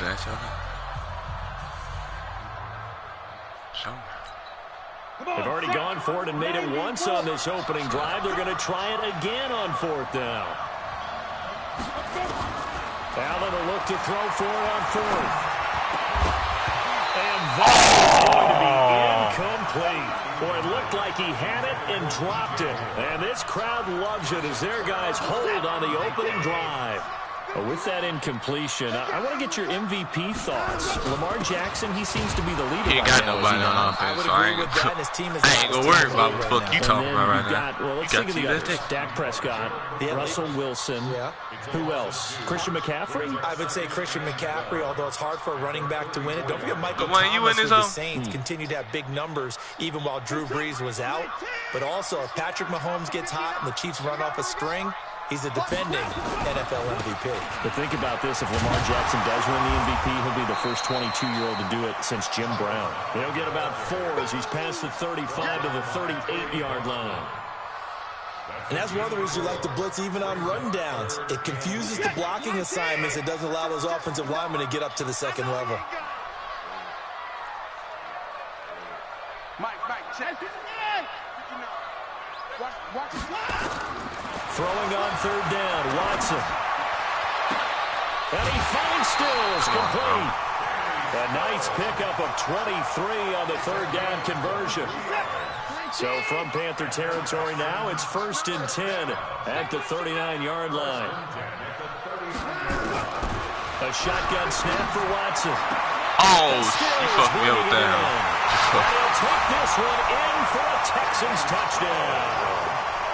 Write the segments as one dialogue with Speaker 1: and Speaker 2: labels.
Speaker 1: That's okay. Show.
Speaker 2: They've already gone for it and made it once on this opening drive. They're going to try it again on 4th down. Allen will look to throw for it on 4th. And that is going to be incomplete. Boy, it looked like he had it and dropped it. And this crowd loves it as their guys hold on the opening drive. With that incompletion, I want to get your MVP thoughts. Lamar Jackson, he seems to be the leader.
Speaker 1: He ain't got nobody on offense, so I ain't gonna worry about what the fuck you talking about right now.
Speaker 2: Well, let's think of the others. Dak Prescott, Russell Wilson. Who else? Christian McCaffrey?
Speaker 3: I would say Christian McCaffrey, although it's hard for a running back to win it. Don't forget Michael Thomas with the Saints continued to have big numbers even while Drew Brees was out. But also, if Patrick Mahomes gets hot and the Chiefs run off a string, he's a defending NFL MVP.
Speaker 2: But think about this. If Lamar Jackson does win the MVP, he'll be the first 22-year-old to do it since Jim Brown. He'll get about 4 as he's past the 35 to the 38-yard line.
Speaker 3: And that's one of the reasons you like to blitz even on rundowns. It confuses the blocking assignments. It doesn't allow those offensive linemen to get up to the second level.
Speaker 2: Throwing on 3rd down, Watson. And he finds Stills complete. A nice pickup of 23 on the 3rd down conversion. So from Panther territory now, it's 1st and 10 at the 39-yard line. A shotgun snap for Watson.
Speaker 1: Oh, he fucked me up with that.
Speaker 2: He'll take this one in for a Texans touchdown.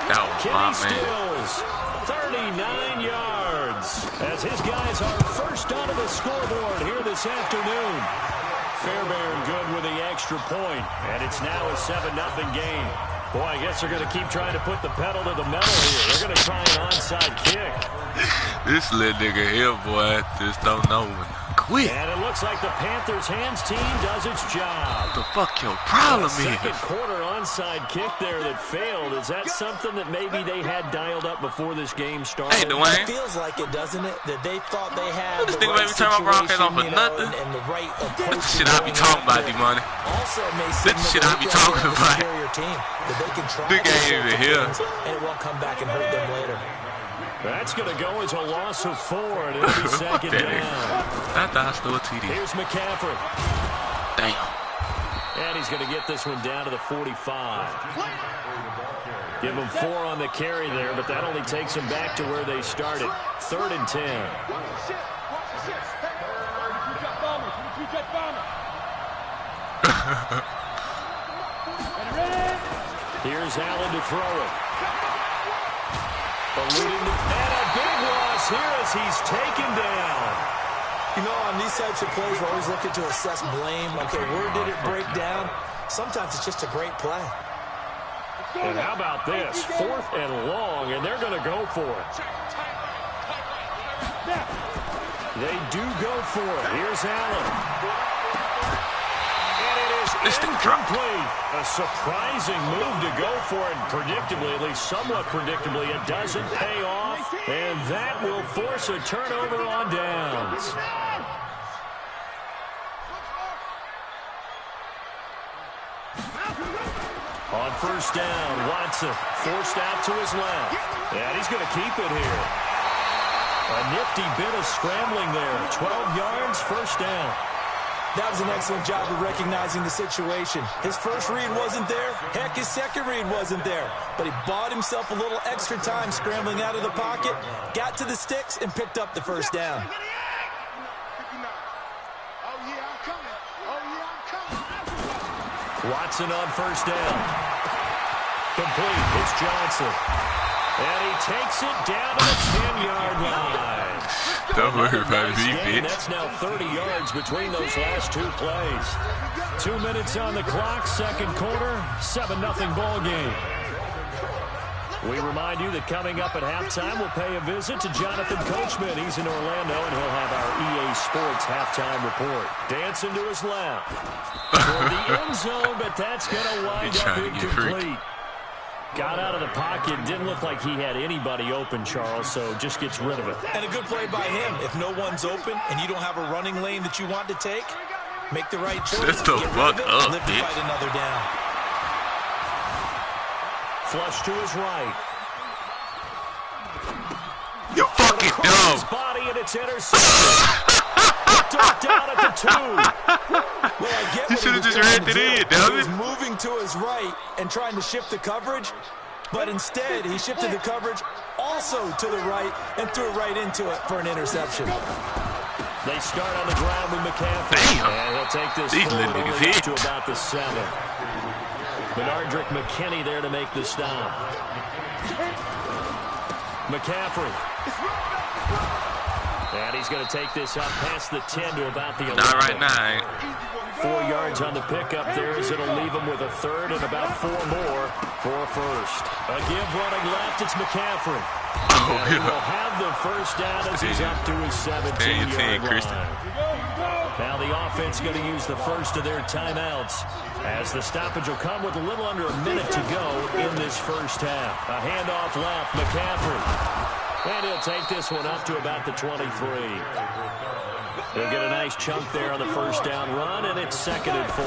Speaker 1: That was my man.
Speaker 2: Stills, 39 yards. As his guys are first onto the scoreboard here this afternoon. Fairbairn good with the extra point, and it's now a 7-0 game. Boy, I guess they're going to keep trying to put the pedal to the metal here. They're going to try an onside kick.
Speaker 1: This little nigga here, boy, just don't know when to quit.
Speaker 2: And it looks like the Panthers' hands team does its job.
Speaker 1: What the fuck your problem is?
Speaker 2: Second quarter onside kick there that failed. Is that something that maybe they had dialed up before this game started?
Speaker 1: Hey, Dwayne.
Speaker 3: It feels like it, doesn't it? That they thought they had
Speaker 1: this
Speaker 3: the
Speaker 1: nigga
Speaker 3: right
Speaker 1: made me turn my broadcast on for nothing.
Speaker 3: and the right approach.
Speaker 1: That's the shit I be talking about, D-Money.
Speaker 3: Also, may
Speaker 1: That's the shit I be talking about.
Speaker 3: Team, that they can try
Speaker 1: Big ain't even here.
Speaker 3: And it won't come back and hurt them later.
Speaker 2: That's going to go as a loss of 4, and it'll be 2nd down.
Speaker 1: I thought I stole a TD.
Speaker 2: Here's McCaffrey.
Speaker 1: Damn.
Speaker 2: And he's going to get this one down to the 45. Give him 4 on the carry there, but that only takes them back to where they started. 3rd and 10. Here's Allen to throw it. And a big loss here as he's taken down.
Speaker 3: You know, on these types of plays, we're always looking to assess blame. Okay, where did it break down? Sometimes it's just a great play.
Speaker 2: And how about this? 4th and long, and they're going to go for it. They do go for it. Here's Allen. Incomplete. A surprising move to go for it. Predictably, at least somewhat predictably, it doesn't pay off. And that will force a turnover on downs. On 1st down, Watson forced out to his left. And he's going to keep it here. A nifty bit of scrambling there. 12 yards, 1st down.
Speaker 3: That was an excellent job of recognizing the situation. His first read wasn't there. Heck, his second read wasn't there. But he bought himself a little extra time scrambling out of the pocket, got to the sticks, and picked up the 1st down.
Speaker 2: Watson on 1st down. Complete. It's Johnson. And he takes it down to the 10-yard line.
Speaker 1: Don't worry about it,
Speaker 2: That's now 30 yards between those last 2 plays. 2 minutes on the clock, 2nd quarter, 7-0 ball game. We remind you that coming up at halftime, we'll pay a visit to Jonathan Coachman. He's in Orlando, and he'll have our EA Sports halftime report. Dancing to his left. For the end zone, but that's going to wind up incomplete. Got out of the pocket. Didn't look like he had anybody open, Charles, so just gets rid of it.
Speaker 3: And a good play by him. If no one's open and you don't have a running lane that you want to take, make the right choice.
Speaker 1: Shut the fuck up,
Speaker 3: live to fight another down.
Speaker 2: Flush to his right.
Speaker 1: You fucking dumb.
Speaker 2: His body and it's intercepted. Down at the 2.
Speaker 3: Well, I get
Speaker 1: you should have just ran it in, damn it.
Speaker 3: He was moving to his right and trying to shift the coverage, but instead he shifted the coverage also to the right and threw it right into it for an interception.
Speaker 2: They start on the ground with McCaffrey.
Speaker 1: Damn.
Speaker 2: And he'll take this forward only up to about the 7. Benardrick McKinney there to make the stop. McCaffrey. And he's going to take this up past the 10 to about the 11.
Speaker 1: Not right now.
Speaker 2: 4 yards on the pickup there as it'll leave him with a 3rd and about 4 more for a 1st. A give running left, it's McCaffrey.
Speaker 1: Oh,
Speaker 2: He will have the 1st down as he's up to his 17-yard line. Now the offense going to use the first of their timeouts as the stoppage will come with a little under a minute to go in this first half. A handoff left, McCaffrey. And he'll take this one up to about the 23. They'll get a nice chunk there on the 1st down run, and it's 2nd and 4.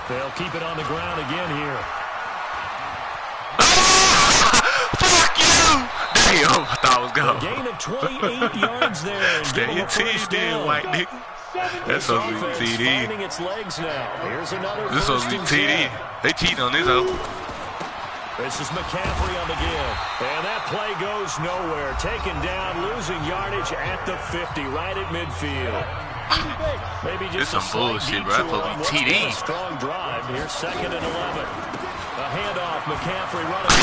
Speaker 2: They'll keep it on the ground again here.
Speaker 1: Fuck you! Damn, I thought I was going.
Speaker 2: A gain of 28 yards there.
Speaker 1: Stay your team there, white nigga. That's supposed to be TD.
Speaker 2: Finding its legs now. Here's another
Speaker 1: This is supposed to be TD. They cheating on this, though.
Speaker 2: This is McCaffrey on the give. And that play goes nowhere. Taken down, losing yardage at the 50, right at midfield. Maybe just
Speaker 1: some bullshit, bro. That's supposed to be TD.
Speaker 2: A strong drive. Here's 2nd and 11. A handoff, McCaffrey running.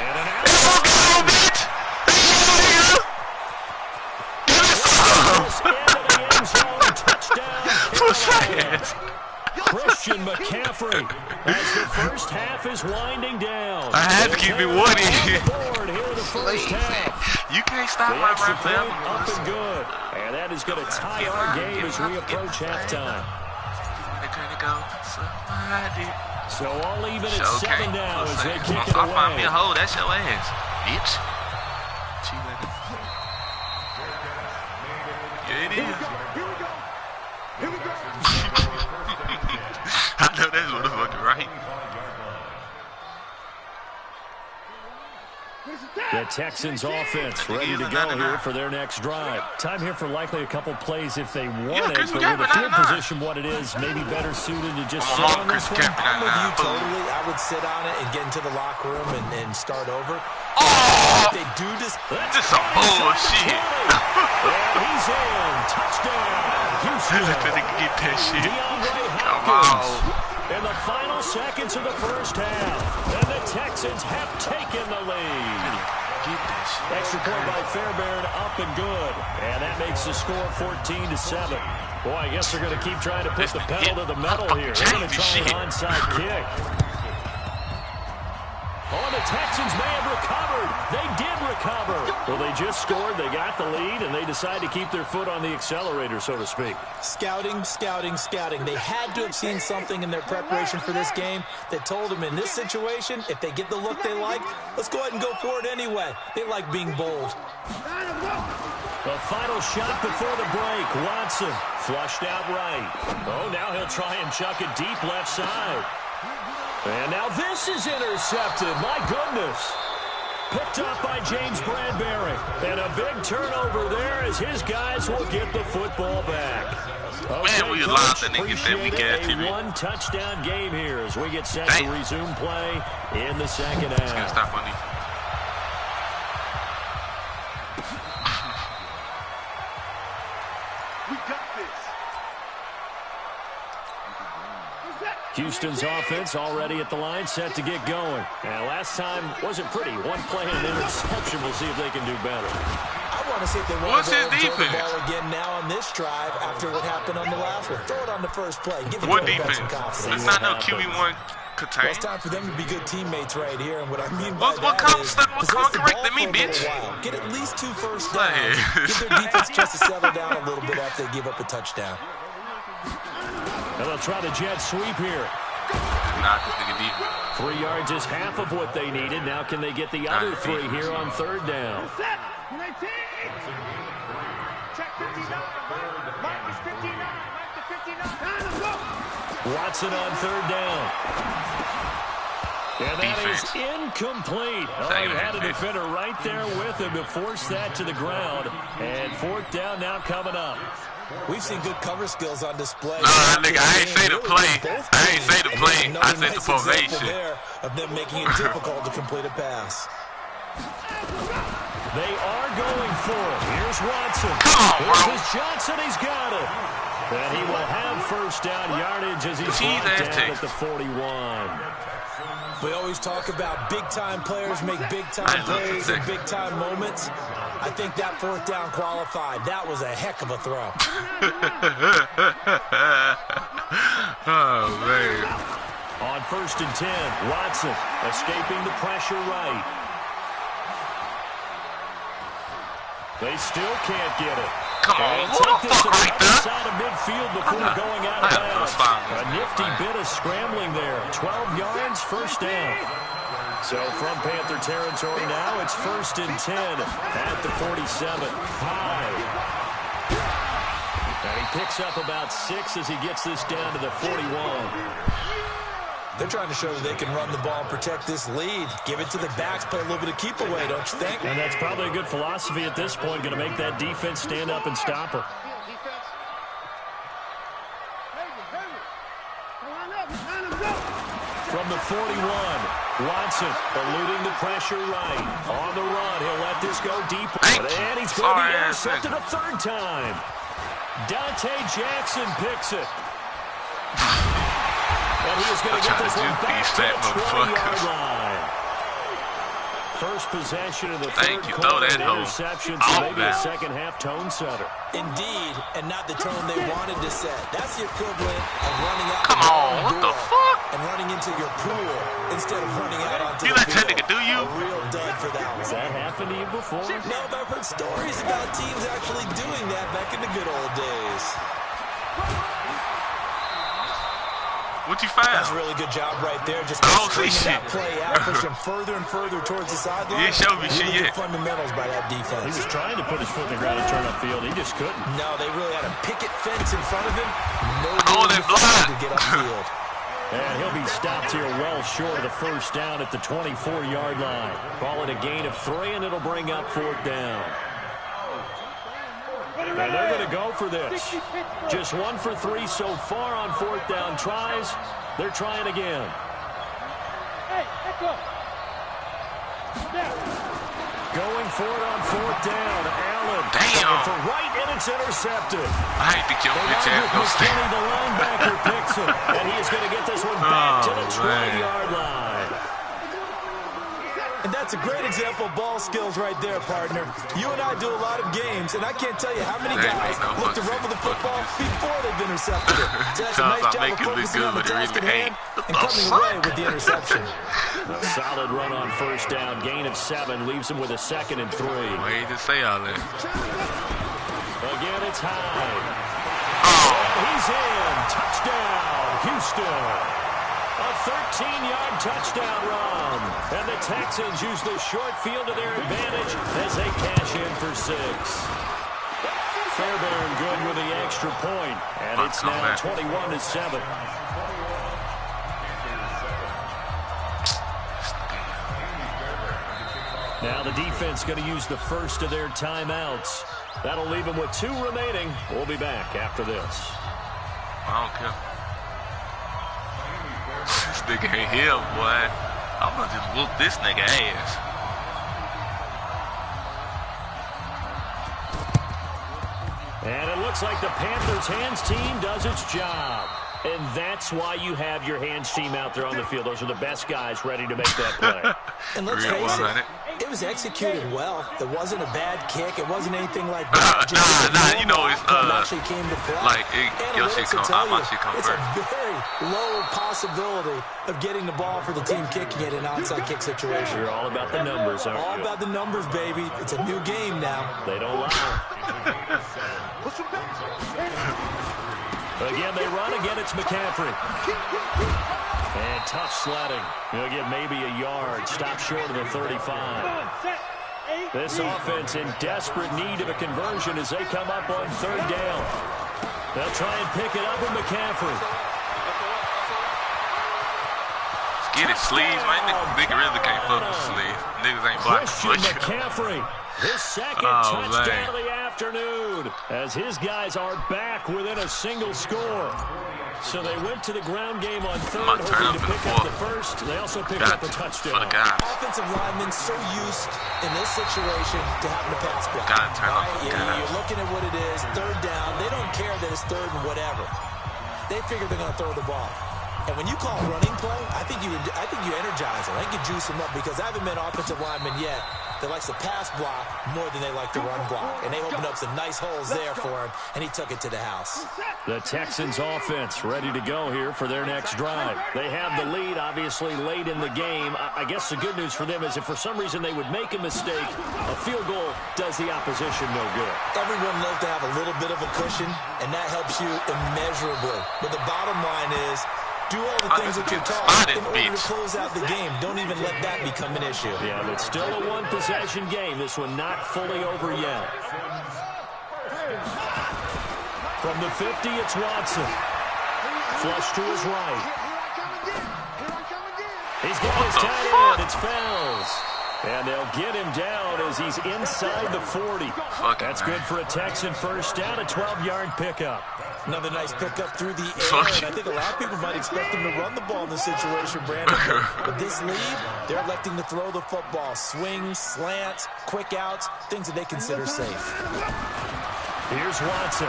Speaker 2: And an out. Christian McCaffrey as the 1st half is winding down.
Speaker 1: I had to keep it 1 in. You can't stop my run play.
Speaker 2: Up and good. And that is going to tie our game as we approach halftime.
Speaker 1: They're going to go.
Speaker 2: So all even at 7 now as they kick it
Speaker 1: away.
Speaker 2: away.
Speaker 1: Find me a hole. That's your ass, bitch. Yeah, it is. Here we go. I know that's motherfucking right.
Speaker 2: The Texans offense ready to go here for their next drive. Time here for likely a couple plays if they want it, but with the field position what it is, maybe better suited to just sit on this one.
Speaker 3: I'm with you totally. I would sit on it and get into the locker room and start over.
Speaker 1: Oh!
Speaker 3: They do this.
Speaker 1: That's some bullshit.
Speaker 2: And he's in. Touchdown. Houston.
Speaker 1: Get that shit.
Speaker 2: Come on. In the final seconds of the 1st half, and the Texans have taken the lead. Extra point by Fairbairn, up and good. And that makes the score 14-7. Boy, I guess they're going to keep trying to put the pedal to the metal here. They're going to try an onside kick. Oh, the Texans may have recovered. They did recover. Well, they just scored. They got the lead, and they decide to keep their foot on the accelerator, so to speak.
Speaker 3: Scouting, scouting, scouting. They had to have seen something in their preparation for this game that told them in this situation, if they get the look they like, let's go ahead and go for it anyway. They like being bold.
Speaker 2: The final shot before the break. Watson flushed out right. Oh, now he'll try and chuck it deep left side. And now this is intercepted. My goodness. Picked up by James Bradbury. And a big turnover there as his guys will get the football back. Okay,
Speaker 1: man, we allowed the niggas that we got to.
Speaker 2: A one-touchdown game here as we get set to resume play in the 2nd half.
Speaker 1: It's going to stop on these.
Speaker 4: We got this.
Speaker 2: Houston's offense already at the line, set to get going. And last time wasn't pretty. One play and an interception. We'll see if they can do better.
Speaker 3: I want to see if they want to throw the ball again now on this drive after what happened on the last one. Throw it on the first play. Give
Speaker 1: what defense? It's not no QB1 contain.
Speaker 3: Well, it's time for them to be good teammates right here. And what I mean by
Speaker 1: what correcting me, bitch?
Speaker 3: Get at least 2 first downs. Give their defense just to settle down a little bit after they give up a touchdown.
Speaker 2: And they'll try the jet sweep here.
Speaker 1: Not this nigga deep.
Speaker 2: 3 yards is half of what they needed. Now can they get the other 3 here on third down? Watson on third down. And that is incomplete. Oh, he had a defender right there with him to force that to the ground. And fourth down now coming up.
Speaker 3: We've seen good cover skills on display.
Speaker 1: Nigga, I ain't say the play. I ain't say the play. I said the formation.
Speaker 3: Of them making it difficult to complete a pass.
Speaker 2: They are going for it. Here's Watson. Here's Johnson. He's got it. And he will have first down yardage as he's brought down at the 41.
Speaker 3: We always talk about big-time players make big-time plays and big-time moments. I think that fourth down qualified. That was a heck of a throw.
Speaker 1: Oh, man.
Speaker 2: On 1st and 10, Watson escaping the pressure right. They still can't get it.
Speaker 1: Come on, who the fuck right there?
Speaker 2: Side of midfield before going out of bounds. A nifty bit of scrambling there. 12 yards, first down. So from Panther territory now, it's 1st and 10 at the 47. High. And he picks up about 6 as he gets this down to the 41.
Speaker 3: They're trying to show that they can run the ball and protect this lead. Give it to the backs, play a little bit of keep away, don't you think?
Speaker 2: And that's probably a good philosophy at this point, going to make that defense stand up and stop her. From the 41, Watson eluding the pressure right. On the run, he'll let this go deep. And he's going to be intercepted a third time. Dante Jackson picks it. And he is going to get this one back to the 20-yard line. First possession of the third quarter, interceptions, maybe a second-half tone setter.
Speaker 3: Indeed, and not the tone they wanted to set. That's the equivalent of running out
Speaker 1: what the fuck?
Speaker 3: And running into your pool instead of running out onto
Speaker 1: you
Speaker 3: the
Speaker 1: let
Speaker 3: field.
Speaker 1: that nigga do you?
Speaker 3: A real dud for that one.
Speaker 2: Has that happened to you before?
Speaker 3: No, but I've heard stories about teams actually doing that back in the good old days.
Speaker 1: What you found?
Speaker 3: That's a really good job right there. Just stringing that play out, pushing further and further towards the sideline.
Speaker 1: You showed me shit yet.
Speaker 3: Fundamentals by that defense.
Speaker 2: He was trying to put his foot in the ground and turn upfield. He just couldn't.
Speaker 3: No, they really had a picket fence in front of him. No room to get upfield.
Speaker 2: And he'll be stopped here well short of the first down at the 24-yard line. Call it a gain of 3, and it'll bring up fourth down. And they're going to go for this. Just 1 for 3 so far on fourth down tries. They're trying again. Going for it on fourth down. Allen.
Speaker 1: Damn.
Speaker 2: For right, and it's intercepted.
Speaker 1: I hate to kill bitch ass no stay.
Speaker 2: The linebacker picks it, and he is going to get this one back to the 20-yard line.
Speaker 3: And that's a great example of ball skills right there, partner. You and I do a lot of games, and I can't tell you how many guys look to run with the football before they've intercepted it. So that's a nice job of focusing on the task at hand and coming away with the interception.
Speaker 2: A solid run on first down. Gain of 7 leaves him with a 2nd and 3.
Speaker 1: Wait to say all that.
Speaker 2: Again, it's high. Oh. He's in. Touchdown, Houston. A 13-yard touchdown run. And the Texans use the short field to their advantage as they cash in for 6. Fairbairn good with the extra point. And it's now 21-7. Now the defense going to use the first of their timeouts. That'll leave them with 2 remaining. We'll be back after this.
Speaker 1: I don't care. This nigga ain't here, boy. I'm gonna just whoop this nigga ass.
Speaker 2: And it looks like the Panthers hands team does its job. And that's why you have your hands team out there on the field. Those are the best guys ready to make that play.
Speaker 3: And let's face it, it was executed well. It wasn't a bad kick. It wasn't anything like that.
Speaker 1: You know, it's
Speaker 3: actually came to play.
Speaker 1: Like your shit come out, my shit come
Speaker 3: first.
Speaker 1: It's
Speaker 3: a very low possibility of getting the ball for the team kicking it in an onside kick situation.
Speaker 2: You're all about the numbers, aren't you?
Speaker 3: All about the numbers, baby. It's a new game now.
Speaker 2: They don't lie. Again, they run. Again, it's McCaffrey. And tough sledding. He'll get maybe a yard. Stop short of the 35. This offense in desperate need of a conversion as they come up on third down. They'll try and pick it up with McCaffrey.
Speaker 1: Let's get it, sleeves, man. Nigga really can't fuck with sleeves. Niggas ain't blocking much.
Speaker 2: McCaffrey, his second touchdown of the afternoon, as his guys are back within a single score. So they went to the ground game on third, hoping to pick up the first. They also picked up a touchdown.
Speaker 3: Offensive linemen so used in this situation to having a pass block. You're looking at what it is, third down. They don't care that it's third and whatever. They figure they're going to throw the ball. And when you call running play, I think you energize them. I think you juice them up because I haven't met an offensive lineman yet that likes to pass block more than they like to run block. And they opened up some nice holes there for him, and he took it to the house.
Speaker 2: The Texans offense ready to go here for their next drive. They have the lead, obviously, late in the game. I guess the good news for them is if for some reason they would make a mistake, a field goal does the opposition no good.
Speaker 3: Everyone loves to have a little bit of a cushion, and that helps you immeasurably. But the bottom line is, do all the things that you're taught in order to close out the game. Don't even let that become an issue.
Speaker 2: Yeah, but still a one-possession game. This one not fully over yet. From the 50, it's Watson. Flush to his right. He's got his tight end. It's Fells. And they'll get him down as he's inside the 40. That's good for a Texan first down, a 12-yard pickup.
Speaker 3: Another nice pickup through the air, and I think a lot of people might expect him to run the ball in this situation, Brandon. But this lead, they're electing to throw the football. Swings, slants, quick outs, things that they consider safe.
Speaker 2: Here's Watson.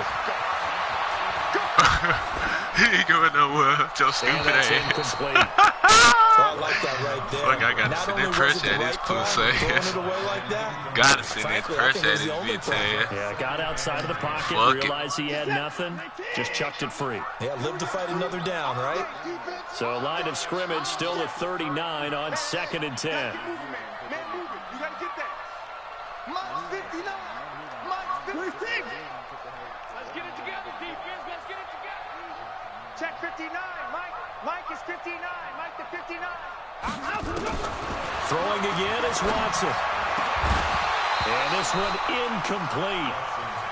Speaker 1: He ain't going nowhere. Joe stupid ass.
Speaker 2: Incomplete.
Speaker 3: I like that right there.
Speaker 1: Look, I gotta send that pressure at his pussy. Gotta send that pressure at his bitch ass.
Speaker 2: Yeah, got outside of the pocket, realized he had nothing, just chucked it free.
Speaker 3: Yeah, live to fight another down, right?
Speaker 2: So line of scrimmage still at 39 on 2nd and 10.
Speaker 4: Check 59, Mike is 59, Mike to 59.
Speaker 2: Throwing again is Watson. And this one incomplete.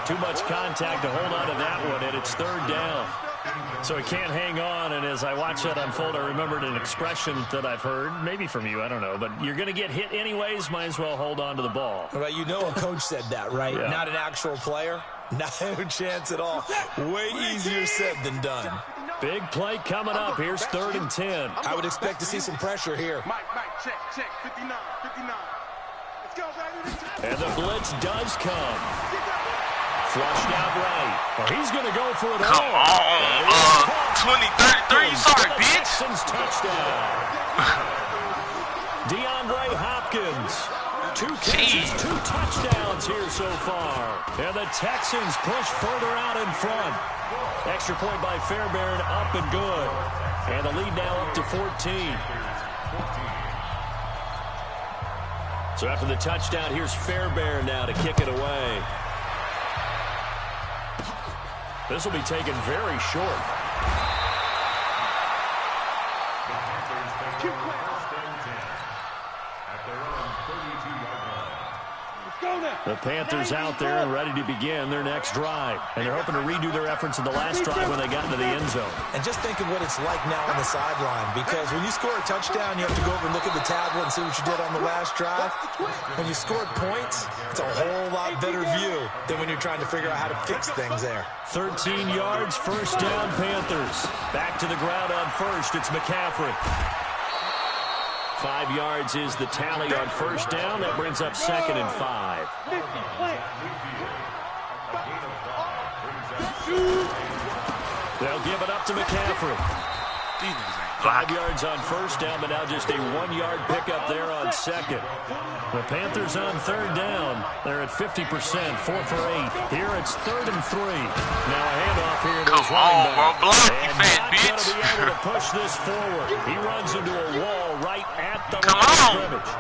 Speaker 2: Too much contact to hold on to that one, and it's third down. So he can't hang on, and as I watch that unfold, I remembered an expression that I've heard, maybe from you, I don't know, but you're going to get hit anyways, might as well hold on to the ball.
Speaker 3: Well, you know a coach said that, right?
Speaker 2: Yeah.
Speaker 3: Not an actual player. Not a chance at all. Way easier said than done.
Speaker 2: Big play coming up. Here's 3rd and 10.
Speaker 3: I would expect to see some pressure here.
Speaker 4: Mike, check, 59. Let's go, baby.
Speaker 2: And the blitz does come. Flushed out right. Well, he's going to go for it
Speaker 1: all. Come on, 20-33. Sorry, bitch.
Speaker 2: Texans touchdown. DeAndre Hopkins. 2 catches, 2 touchdowns here so far. And the Texans push further out in front. Extra point by Fairbairn, up and good. And the lead now up to 14. So after the touchdown, here's Fairbairn now to kick it away. This will be taken very short. The Panthers out there and ready to begin their next drive. And they're hoping to redo their efforts in the last drive when they got into the end zone.
Speaker 3: And just think of what it's like now on the sideline. Because when you score a touchdown, you have to go over and look at the tablet and see what you did on the last drive. When you scored points, it's a whole lot better view than when you're trying to figure out how to fix things there.
Speaker 2: 13 yards, first down, Panthers. Back to the ground on first. It's McCaffrey. 5 yards is the tally on first down. That brings up 2nd and 5. They'll give it up to McCaffrey. 5 yards on first down, but now just a 1-yard pickup there on second. The Panthers on third down. They're at 50%, 4 for 8. Here it's 3rd and 3. Now a handoff here to his running back. And not going to be able to push this forward. He runs into a wall right at the line of scrimmage.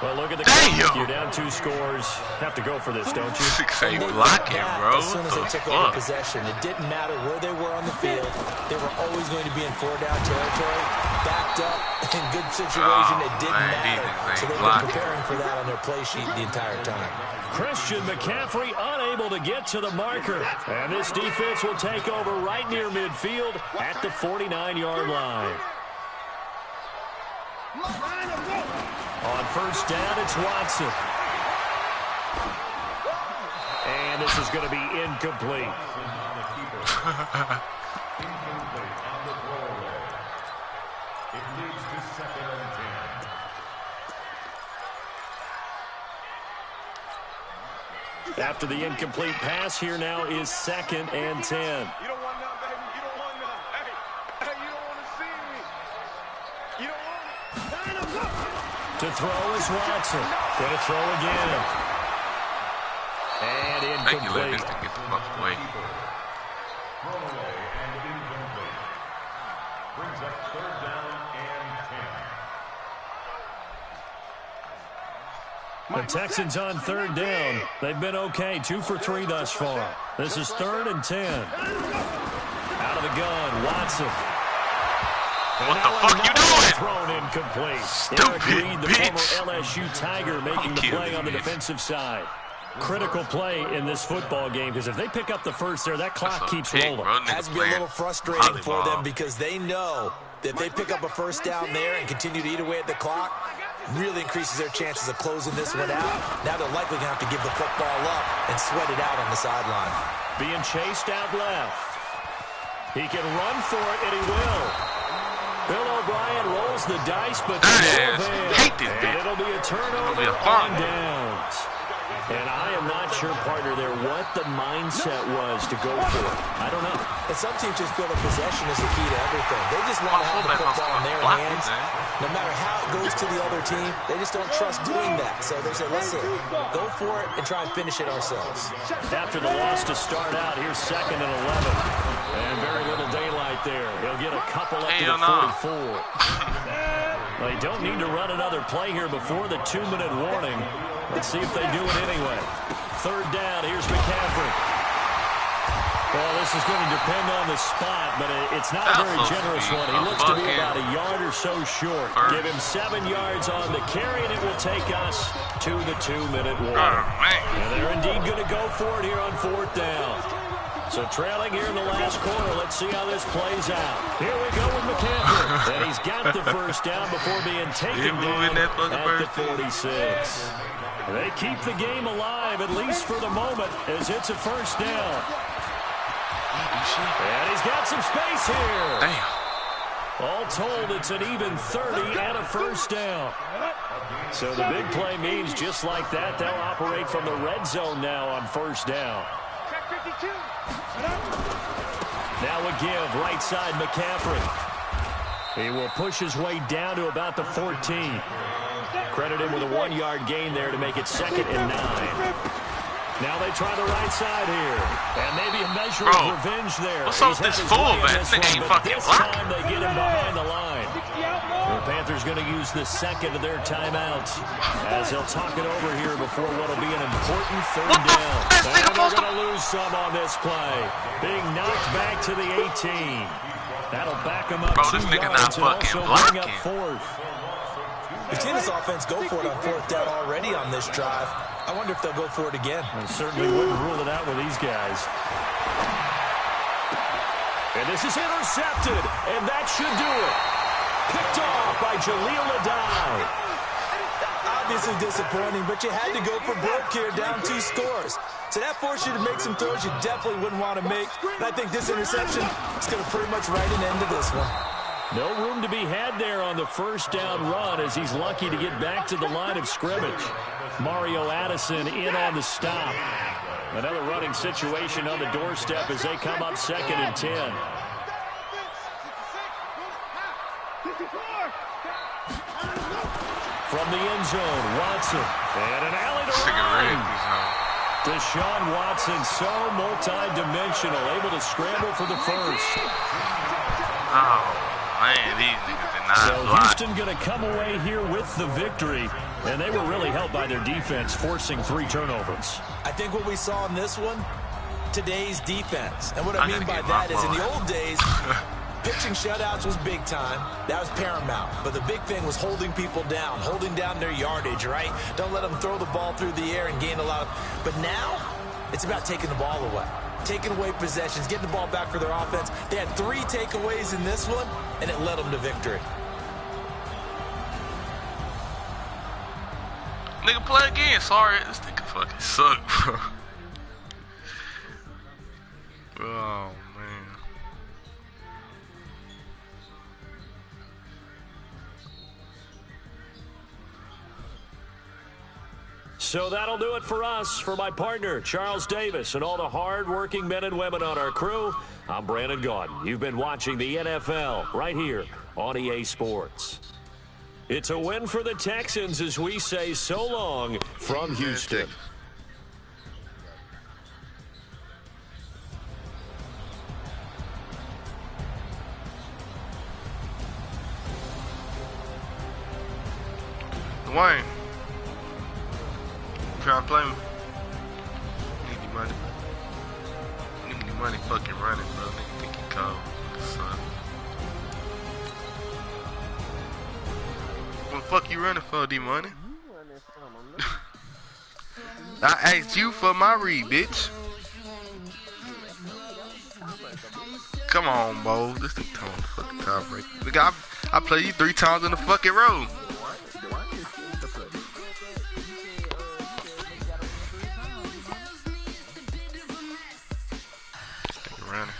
Speaker 2: Well, look at the
Speaker 1: Damn.
Speaker 2: You're down 2 scores. Have to go for this, don't you?
Speaker 1: 6-8 blocking, bro.
Speaker 3: As soon as they took over possession, it didn't matter where they were on the field. They were always going to be in 4-down territory, backed up, in good situation. It didn't matter. So they've been preparing for that on their play sheet the entire time.
Speaker 2: Christian McCaffrey unable to get to the marker. And this defense will take over right near midfield at the 49-yard line. On first down, it's Watson. And this is going to be incomplete. After the incomplete pass, here now is 2nd and 10.
Speaker 4: You don't want none, baby. You don't want none. Hey, you don't want to see me. You don't want it.
Speaker 2: To throw is Watson. Going to throw again. And incomplete.
Speaker 1: Thank you, Livingston. Get the fuck away.
Speaker 5: Brings up 3rd down and 10.
Speaker 2: The Texans on 3rd down. They've been okay. 2 for 3 thus far. This is 3rd and 10. Out of the gun, Watson.
Speaker 1: What the fuck you doing?
Speaker 2: Thrown incomplete.
Speaker 1: Stupid
Speaker 2: Reed, the
Speaker 1: bitch.
Speaker 2: former LSU Tiger, making the play on the defensive side. Critical play in this football game, because if they pick up the first there, that clock keeps rolling.
Speaker 3: Has to be a little frustrating for them because they know that if they pick up a first down there and continue to eat away at the clock, really increases their chances of closing this one out. Now they're likely going to have to give the football up and sweat it out on the sideline.
Speaker 2: Being chased out left. He can run for it, and he will. Bill O'Brien rolls the dice, but it'll be a turnover on downs. And I am not sure, partner, there what the mindset was to go for it. I don't know.
Speaker 3: And some teams just feel that possession is the key to everything. They just want to have the football in their hands. No matter how it goes to the other team, they just don't trust doing that. So they say, listen, go for it and try and finish it ourselves.
Speaker 2: After the loss to start out, here's 2nd and 11. And very little daylight there. He'll get a couple up to the 44. They don't need to run another play here before the 2-minute warning. Let's see if they do it anyway. 3rd down, here's McCaffrey. Well, this is going to depend on the spot, but it's not a very generous one. He looks to be about a yard or so short. Give him 7 yards on the carry, and it will take us to the 2-minute warning. And they're indeed going to go for it here on 4th down. So trailing here in the last quarter, let's see how this plays out. Here we go with McCaffrey. And he's got the first down before being taken down at the 46. They keep the game alive, at least for the moment, as it's a first down. And he's got some space here.
Speaker 1: Damn.
Speaker 2: All told, it's an even 30 and a first down. So the big play means just like that, they'll operate from the red zone now on first down. Now a give, right side McCaffrey. He will push his way down to about the 14. Credited with a 1-yard gain there to make it 2nd and 9. Now they try the right side here. And maybe a measure of revenge there.
Speaker 1: What's up with this fullback? This nigga ain't fucking
Speaker 2: this time they get him behind the line. The Panthers going to use the 2nd of their timeouts as they'll talk it over here before what will be an important 3rd down. And they're going to lose some on this play. Being knocked back to the 18. That'll back them up 2 yards and also bring up 4th.
Speaker 3: We've seen this offense go for it on 4th down already on this drive. I wonder if they'll go for it again.
Speaker 2: I certainly wouldn't rule it out with these guys. And this is intercepted, and that should do it. Picked off by Jaleel Adai.
Speaker 3: Obviously disappointing, but you had to go for broke here, down 2 scores. So that forced you to make some throws you definitely wouldn't want to make. And I think this interception is going to pretty much write an end to this one.
Speaker 2: No room to be had there on the first down run as he's lucky to get back to the line of scrimmage. Mario Addison in on the stop. Another running situation on the doorstep as they come up 2nd and 10. From the end zone, Watson. And an alley to Ryan. Deshaun Watson, so multi-dimensional, able to scramble for the first.
Speaker 1: Oh. Man, these niggas did not
Speaker 2: So
Speaker 1: block.
Speaker 2: Houston going to come away here with the victory, and they were really helped by their defense, forcing 3 turnovers.
Speaker 3: I think what we saw in this one, today's defense. And what I mean by that is in the old days, pitching shutouts was big time. That was paramount. But the big thing was holding people down, holding down their yardage, right? Don't let them throw the ball through the air and gain a lot of... But now, it's about taking the ball away. Taking away possessions, getting the ball back for their offense. They had 3 takeaways in this one, and it led them to victory.
Speaker 1: Nigga, play again. Sorry, this nigga fucking suck, bro. Oh, man.
Speaker 2: So that'll do it for us. For my partner, Charles Davis, and all the hard-working men and women on our crew, I'm Brandon Gaudin. You've been watching the NFL right here on EA Sports. It's a win for the Texans as we say so long from Houston.
Speaker 1: Dwayne, trying to play me? Need your money. Need your money fucking running, bro. Nigga think you cold. Son. What the fuck you running for, D-Money? I asked you for my read, bitch. Come on, Bo. This thing tone the fucking tiebreaker. Nigga, I play you 3 times in the fucking row. Running.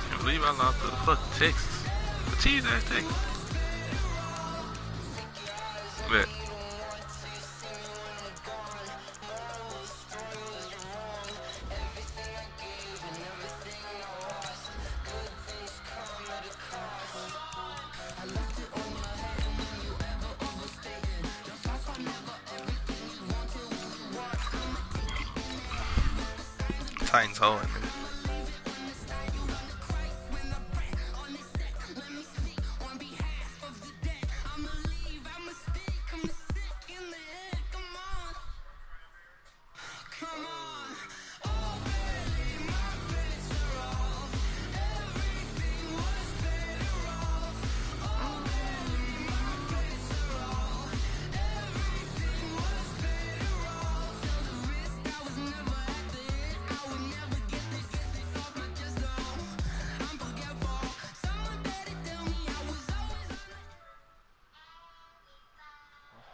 Speaker 1: I believe I lost to the fucking Texas. The cheese ass Texas. Bet. Titans holding it.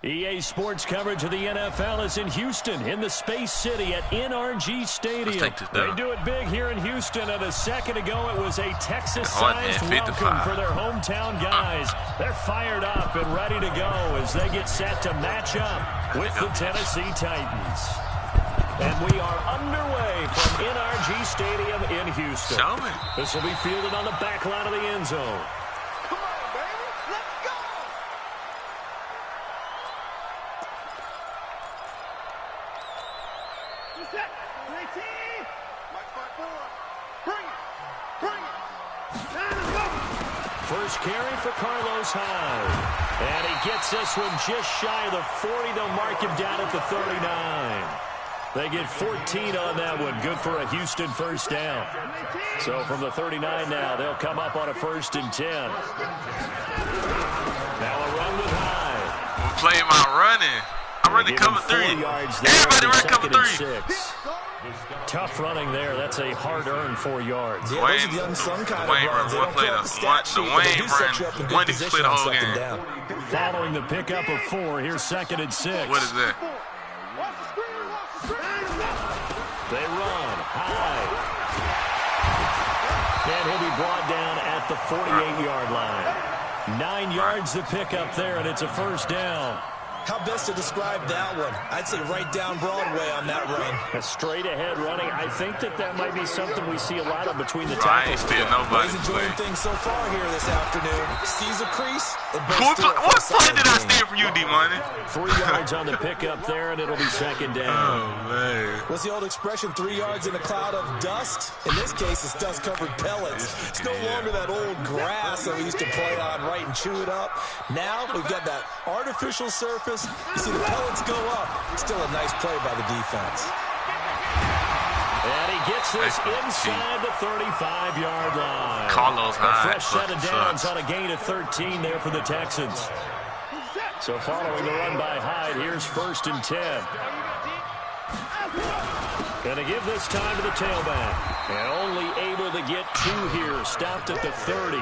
Speaker 2: EA Sports coverage of the NFL is in Houston, in the Space City at NRG Stadium. They do it big here in Houston, and a second ago it was a Texas-sized welcome for their hometown guys. They're fired up and ready to go as they get set to match up with the Tennessee Titans. And we are underway from NRG Stadium in Houston. This will be fielded on the back line of the end zone. First carry for Carlos Hyde. And he gets this one just shy of the 40. They'll mark him down at the 39. They get 14 on that one. Good for a Houston first down. So from the 39 now, they'll come up on a 1st and 10. Now a run with Hyde.
Speaker 1: I'm playing my running. I'm running cover 3. Everybody run cover 3.
Speaker 2: Tough running there. That's a hard-earned 4 yards.
Speaker 3: Yeah, those are the unsung kind of runs. They don't play the stat sheet, but they do set you up in good position on 2nd down.
Speaker 2: Following the pickup of 4, here's 2nd and 6.
Speaker 1: What is that?
Speaker 2: They run high. And he'll be brought down at the 48-yard line. 9 yards to pick up there, and it's a 1st down.
Speaker 3: How best to describe that one? I'd say right down Broadway on that run.
Speaker 2: A straight-ahead running. I think that might be something we see a lot of between the
Speaker 1: Right,
Speaker 2: tackles.
Speaker 1: still nobody
Speaker 3: He's enjoying
Speaker 1: play.
Speaker 3: things so far here this afternoon. Sees a crease.
Speaker 1: What play did I steal from you, D-Money?
Speaker 2: 3 yards on the pickup there, and it'll be second down.
Speaker 1: Oh, man.
Speaker 3: What's the old expression, 3 yards in a cloud of dust? In this case, it's dust-covered pellets. It's no longer that old grass that we used to play on, right, and chew it up. Now we've got that artificial surface. You see the pellets go up. Still a nice play by the defense.
Speaker 2: And he gets this inside the 35-yard line.
Speaker 1: Carlos
Speaker 2: A
Speaker 1: Hyde
Speaker 2: fresh set of
Speaker 1: fucking
Speaker 2: downs
Speaker 1: sucks.
Speaker 2: on a gain of 13 there for the Texans. So following the run by Hyde, here's 1st and 10. Gonna give this time to the tailback. And only able to get 2 here. Stopped at the 30.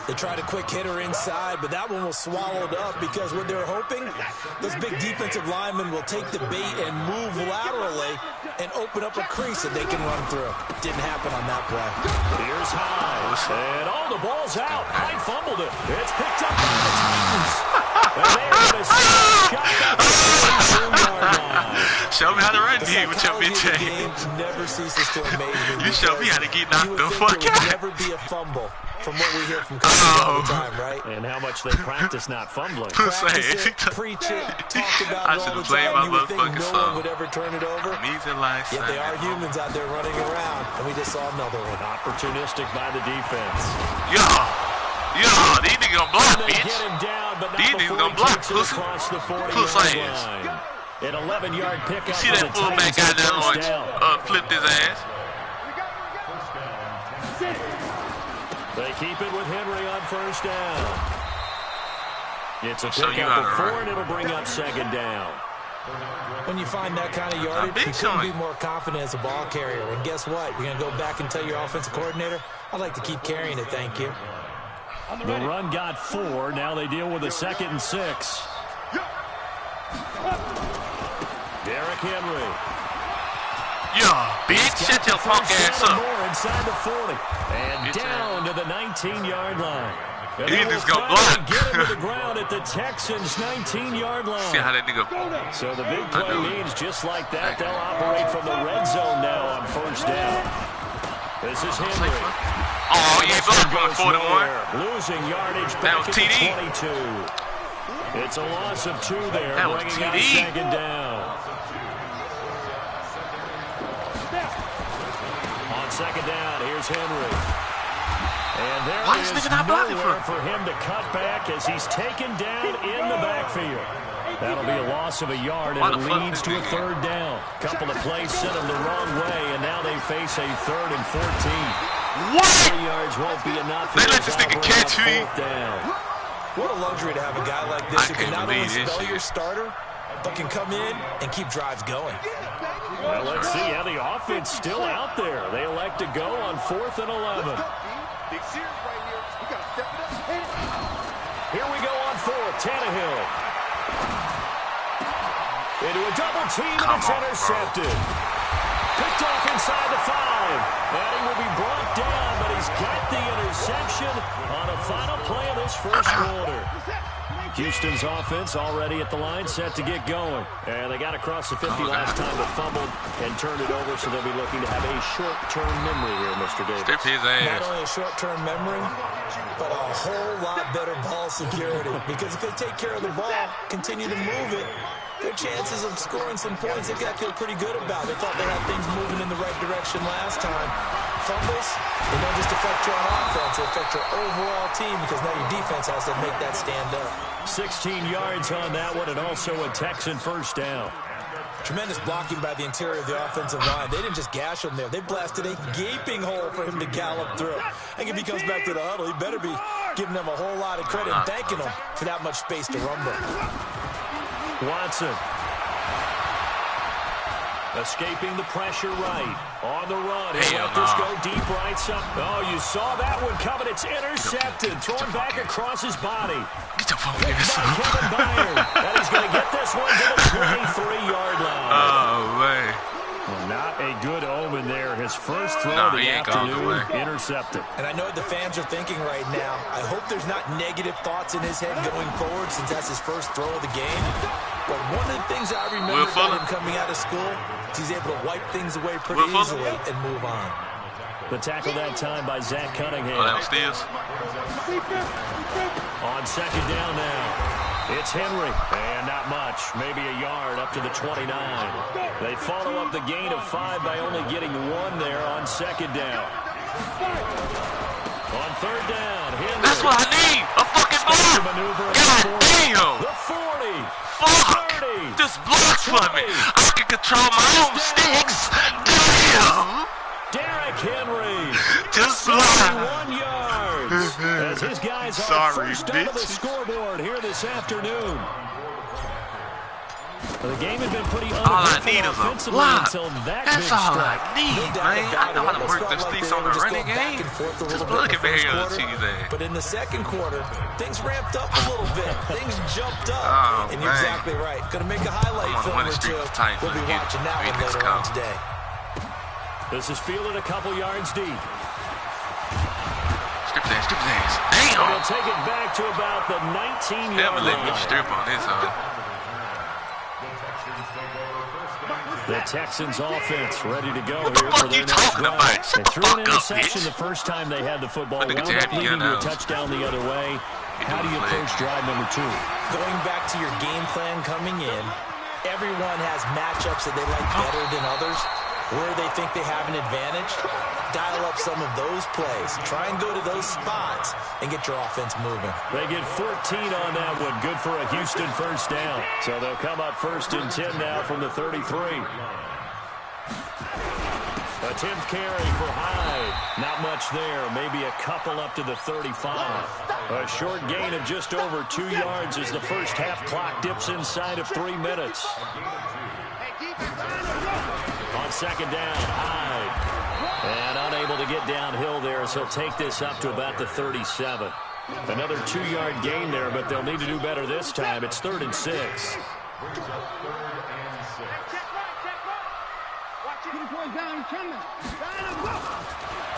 Speaker 3: They tried a quick hitter inside, but that one was swallowed up because what they're hoping, those big defensive linemen will take the bait and move laterally and open up a crease that they can run through. Didn't happen on that play.
Speaker 2: Here's Hyde. And the ball's out. Hyde fumbled it. It's picked up by the Titans. And they're going to shot back to the 2-yard line.
Speaker 1: Show me how to run, D, with your bitch ass.
Speaker 3: Game never ceases to amaze me.
Speaker 1: You show me how to get knocked the
Speaker 3: You would
Speaker 1: fuck
Speaker 3: think there
Speaker 1: out.
Speaker 3: would never be a fumble from what we hear from coaches all the time, right?
Speaker 2: And how much they practice not fumbling.
Speaker 3: Practice it, preach it, talk about
Speaker 1: I
Speaker 3: it all
Speaker 1: should've
Speaker 3: the
Speaker 1: played
Speaker 3: time.
Speaker 1: my
Speaker 3: You would think
Speaker 1: motherfucking
Speaker 3: no
Speaker 1: song.
Speaker 3: one would ever turn it over.
Speaker 1: Music life.
Speaker 3: Yet they are humans out there running around, and we just saw another one.
Speaker 2: Opportunistic by the defense.
Speaker 1: Yo, these niggas gonna block,
Speaker 2: They
Speaker 1: bitch.
Speaker 2: get him down, but not
Speaker 1: These niggas
Speaker 2: before
Speaker 1: gonna
Speaker 2: he
Speaker 1: block,
Speaker 2: takes it
Speaker 1: pussy.
Speaker 2: across the 40-yard
Speaker 1: Pussy ass.
Speaker 2: line. An 11-yard pickup.
Speaker 1: You see
Speaker 2: for
Speaker 1: that
Speaker 2: the
Speaker 1: fullback
Speaker 2: Titans
Speaker 1: got
Speaker 2: on
Speaker 1: that
Speaker 2: first
Speaker 1: on,
Speaker 2: down.
Speaker 1: flipped his ass.
Speaker 2: They keep it with Henry on first down. It's a
Speaker 1: So you
Speaker 2: pickup
Speaker 1: out
Speaker 2: of
Speaker 1: of
Speaker 2: 4,
Speaker 1: run.
Speaker 2: and it'll bring up second down.
Speaker 3: When you find that kind of yardage,
Speaker 1: big
Speaker 3: you couldn't
Speaker 1: showing.
Speaker 3: be more confident as a ball carrier. And guess what? You're going to go back and tell your offensive coordinator, I'd like to keep carrying it, thank you.
Speaker 2: The run got 4. Now they deal with a 2nd and 6. Derrick Henry.
Speaker 1: Yeah, bitch, shut your punk ass up.
Speaker 2: More inside the 40. And
Speaker 1: Bitch
Speaker 2: down to the 19-yard line. And
Speaker 1: He
Speaker 2: they will
Speaker 1: just gonna
Speaker 2: finally
Speaker 1: block.
Speaker 2: get him to the ground at the Texans' 19-yard line.
Speaker 1: See how that nigga.
Speaker 2: So the big play
Speaker 1: knew it.
Speaker 2: means just like that, they'll operate from the red zone now on first down. This is Henry.
Speaker 1: Oh, you ain't blocked on 41.
Speaker 2: Losing yardage
Speaker 1: That
Speaker 2: back
Speaker 1: was
Speaker 2: at the
Speaker 1: TD.
Speaker 2: 22. It's a loss of 2 there,
Speaker 1: That was
Speaker 2: bringing up
Speaker 1: TD.
Speaker 2: second down. On second down, here's Henry. And there
Speaker 1: Why is
Speaker 2: is
Speaker 1: nigga not blocking
Speaker 2: nowhere
Speaker 1: for
Speaker 2: for him to cut back as he's taken down in the backfield. That'll be a loss of a yard,
Speaker 1: Why
Speaker 2: and
Speaker 1: the
Speaker 2: it
Speaker 1: fuck
Speaker 2: leads
Speaker 1: did
Speaker 2: to a
Speaker 1: they-
Speaker 2: third down. Couple of plays sent them the wrong way, and now they face a 3rd and 14.
Speaker 1: What?
Speaker 2: 3 yards won't be enough.
Speaker 1: They let
Speaker 2: Here's
Speaker 1: this nigga
Speaker 2: Auburn
Speaker 1: catch
Speaker 2: on
Speaker 1: me.
Speaker 2: 4th down.
Speaker 3: What a luxury to have a guy like this
Speaker 1: I
Speaker 3: who can
Speaker 1: can't
Speaker 3: not only
Speaker 1: believe this
Speaker 3: spell
Speaker 1: shit.
Speaker 3: your starter, but can come in and keep drives going.
Speaker 2: Well, let's see how the offense still out there. They elect to go on 4th and 11.
Speaker 4: Big series right here. We got to step it up.
Speaker 2: Here we go on 4th. Tannehill. Into a double team, and
Speaker 1: Come
Speaker 2: it's
Speaker 1: on, bro.
Speaker 2: intercepted. Picked off inside the 5. And he will be brought down, but he's got the interception on a final play of this first quarter. Houston's offense already at the line, set to get going. And they got across the 50 last time, but fumbled and turned it over, so they'll be looking to have a short-term memory here, Mr. Davis.
Speaker 1: Step his
Speaker 3: Not
Speaker 1: ass.
Speaker 3: only a short-term memory, but a whole lot better ball security. Because if they take care of the ball, continue to move it, their chances of scoring some points, they've got to feel pretty good about. They thought they had things moving in the right direction last time. Fumbles, they don't just affect you on offense, they affect your overall team because now your defense has to make that stand up.
Speaker 2: 16 yards on that one, and also a Texan first down.
Speaker 3: Tremendous blocking by the interior of the offensive line. They didn't just gash him there. They blasted a gaping hole for him to gallop through. I think if he comes back to the huddle, he better be giving them a whole lot of credit and thanking them for that much space to rumble.
Speaker 2: Watson. Escaping the pressure right. On the run. He'll let this go deep right side. Oh, you saw that one coming. It's intercepted. Thrown back across his body.
Speaker 1: Get your phone
Speaker 2: Picked
Speaker 1: ass
Speaker 2: by
Speaker 1: up.
Speaker 2: Kevin Byard. And he's going to get this one to the 23-yard line.
Speaker 1: Oh, man.
Speaker 2: Well, not a good omen there. His first throw of the afternoon intercepted.
Speaker 3: And I know what the fans are thinking right now. I hope there's not negative thoughts in his head going forward since that's his first throw of the game. But one of the things I remember about him coming out of school is he's able to wipe things away pretty easily and move on.
Speaker 2: The tackle that time by Zach Cunningham.
Speaker 1: Oh, that was Steers.
Speaker 2: On second down now. It's Henry, and not much, maybe a yard up to the 29. They follow up the gain of 5 by only getting 1 there on second down. On third down, Henry.
Speaker 1: That's what I need, a fucking block. God damn.
Speaker 2: The 40.
Speaker 1: Fuck.
Speaker 2: 30,
Speaker 1: Just block for me. I can control my own sticks. Damn.
Speaker 2: Derrick Henry.
Speaker 1: Just block.
Speaker 2: 1 yard. As his guys are first out of the scoreboard here this afternoon. The game had been pretty uneventful offensively until that big
Speaker 1: That's all I
Speaker 2: strike.
Speaker 1: need, man. I know how to work the sticks on the running game. Just look at me here on Tuesday.
Speaker 3: But in the second quarter, things ramped up a little bit. Things jumped up. And you're exactly right. Going to make a highlight film or two. We'll be watching that one later on today.
Speaker 2: This is fielded a couple yards deep.
Speaker 1: Strip his ass. Damn.
Speaker 2: He'll take it back to about the 19-yard
Speaker 1: let me
Speaker 2: line.
Speaker 1: strip on this,
Speaker 2: The Texans offense ready to go here for their next drive. They threw an interception the first time they had the football. Wound up leading to a touchdown the other way. How do you approach drive number 2?
Speaker 3: Going back to your game plan coming in, everyone has matchups that they like better than others. Where they think they have an advantage, dial up some of those plays. Try and go to those spots and get your offense moving.
Speaker 2: They get 14 on that one. Good for a Houston first down. So they'll come up 1st and 10 now from the 33. A 10th carry for Hyde. Not much there. Maybe a couple up to the 35. A short gain of just over 2 yards as the first half clock dips inside of 3 minutes. On second down, Hyde. And unable to get downhill there, so he'll take this up to about the 37. Another 2-yard gain there, but they'll need to do better this time. It's 3rd and 6.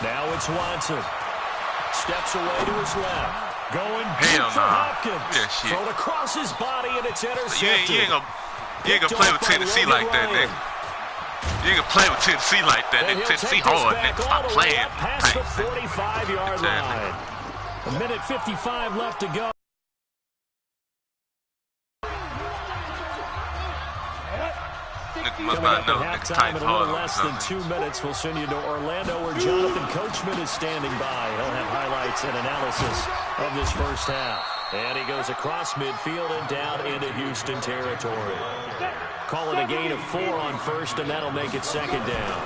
Speaker 2: Now it's Watson. Steps away to his left. Going deep for Hopkins. Thrown across his body, and it's intercepted.
Speaker 1: You ain't gonna play with Tennessee like that, nigga. You ain't gonna play with Tennessee like that. Tennessee hard, nigga. Stop playing.
Speaker 2: Past the 45-yard line. 1:55 left to go. Halftime in a little less than 2 minutes. We'll send you to Orlando, where Jonathan Coachman is standing by. He'll have highlights and analysis of this first half. And he goes across midfield and down into Houston territory. Call it a gain of 4 on first, and that'll make it second down.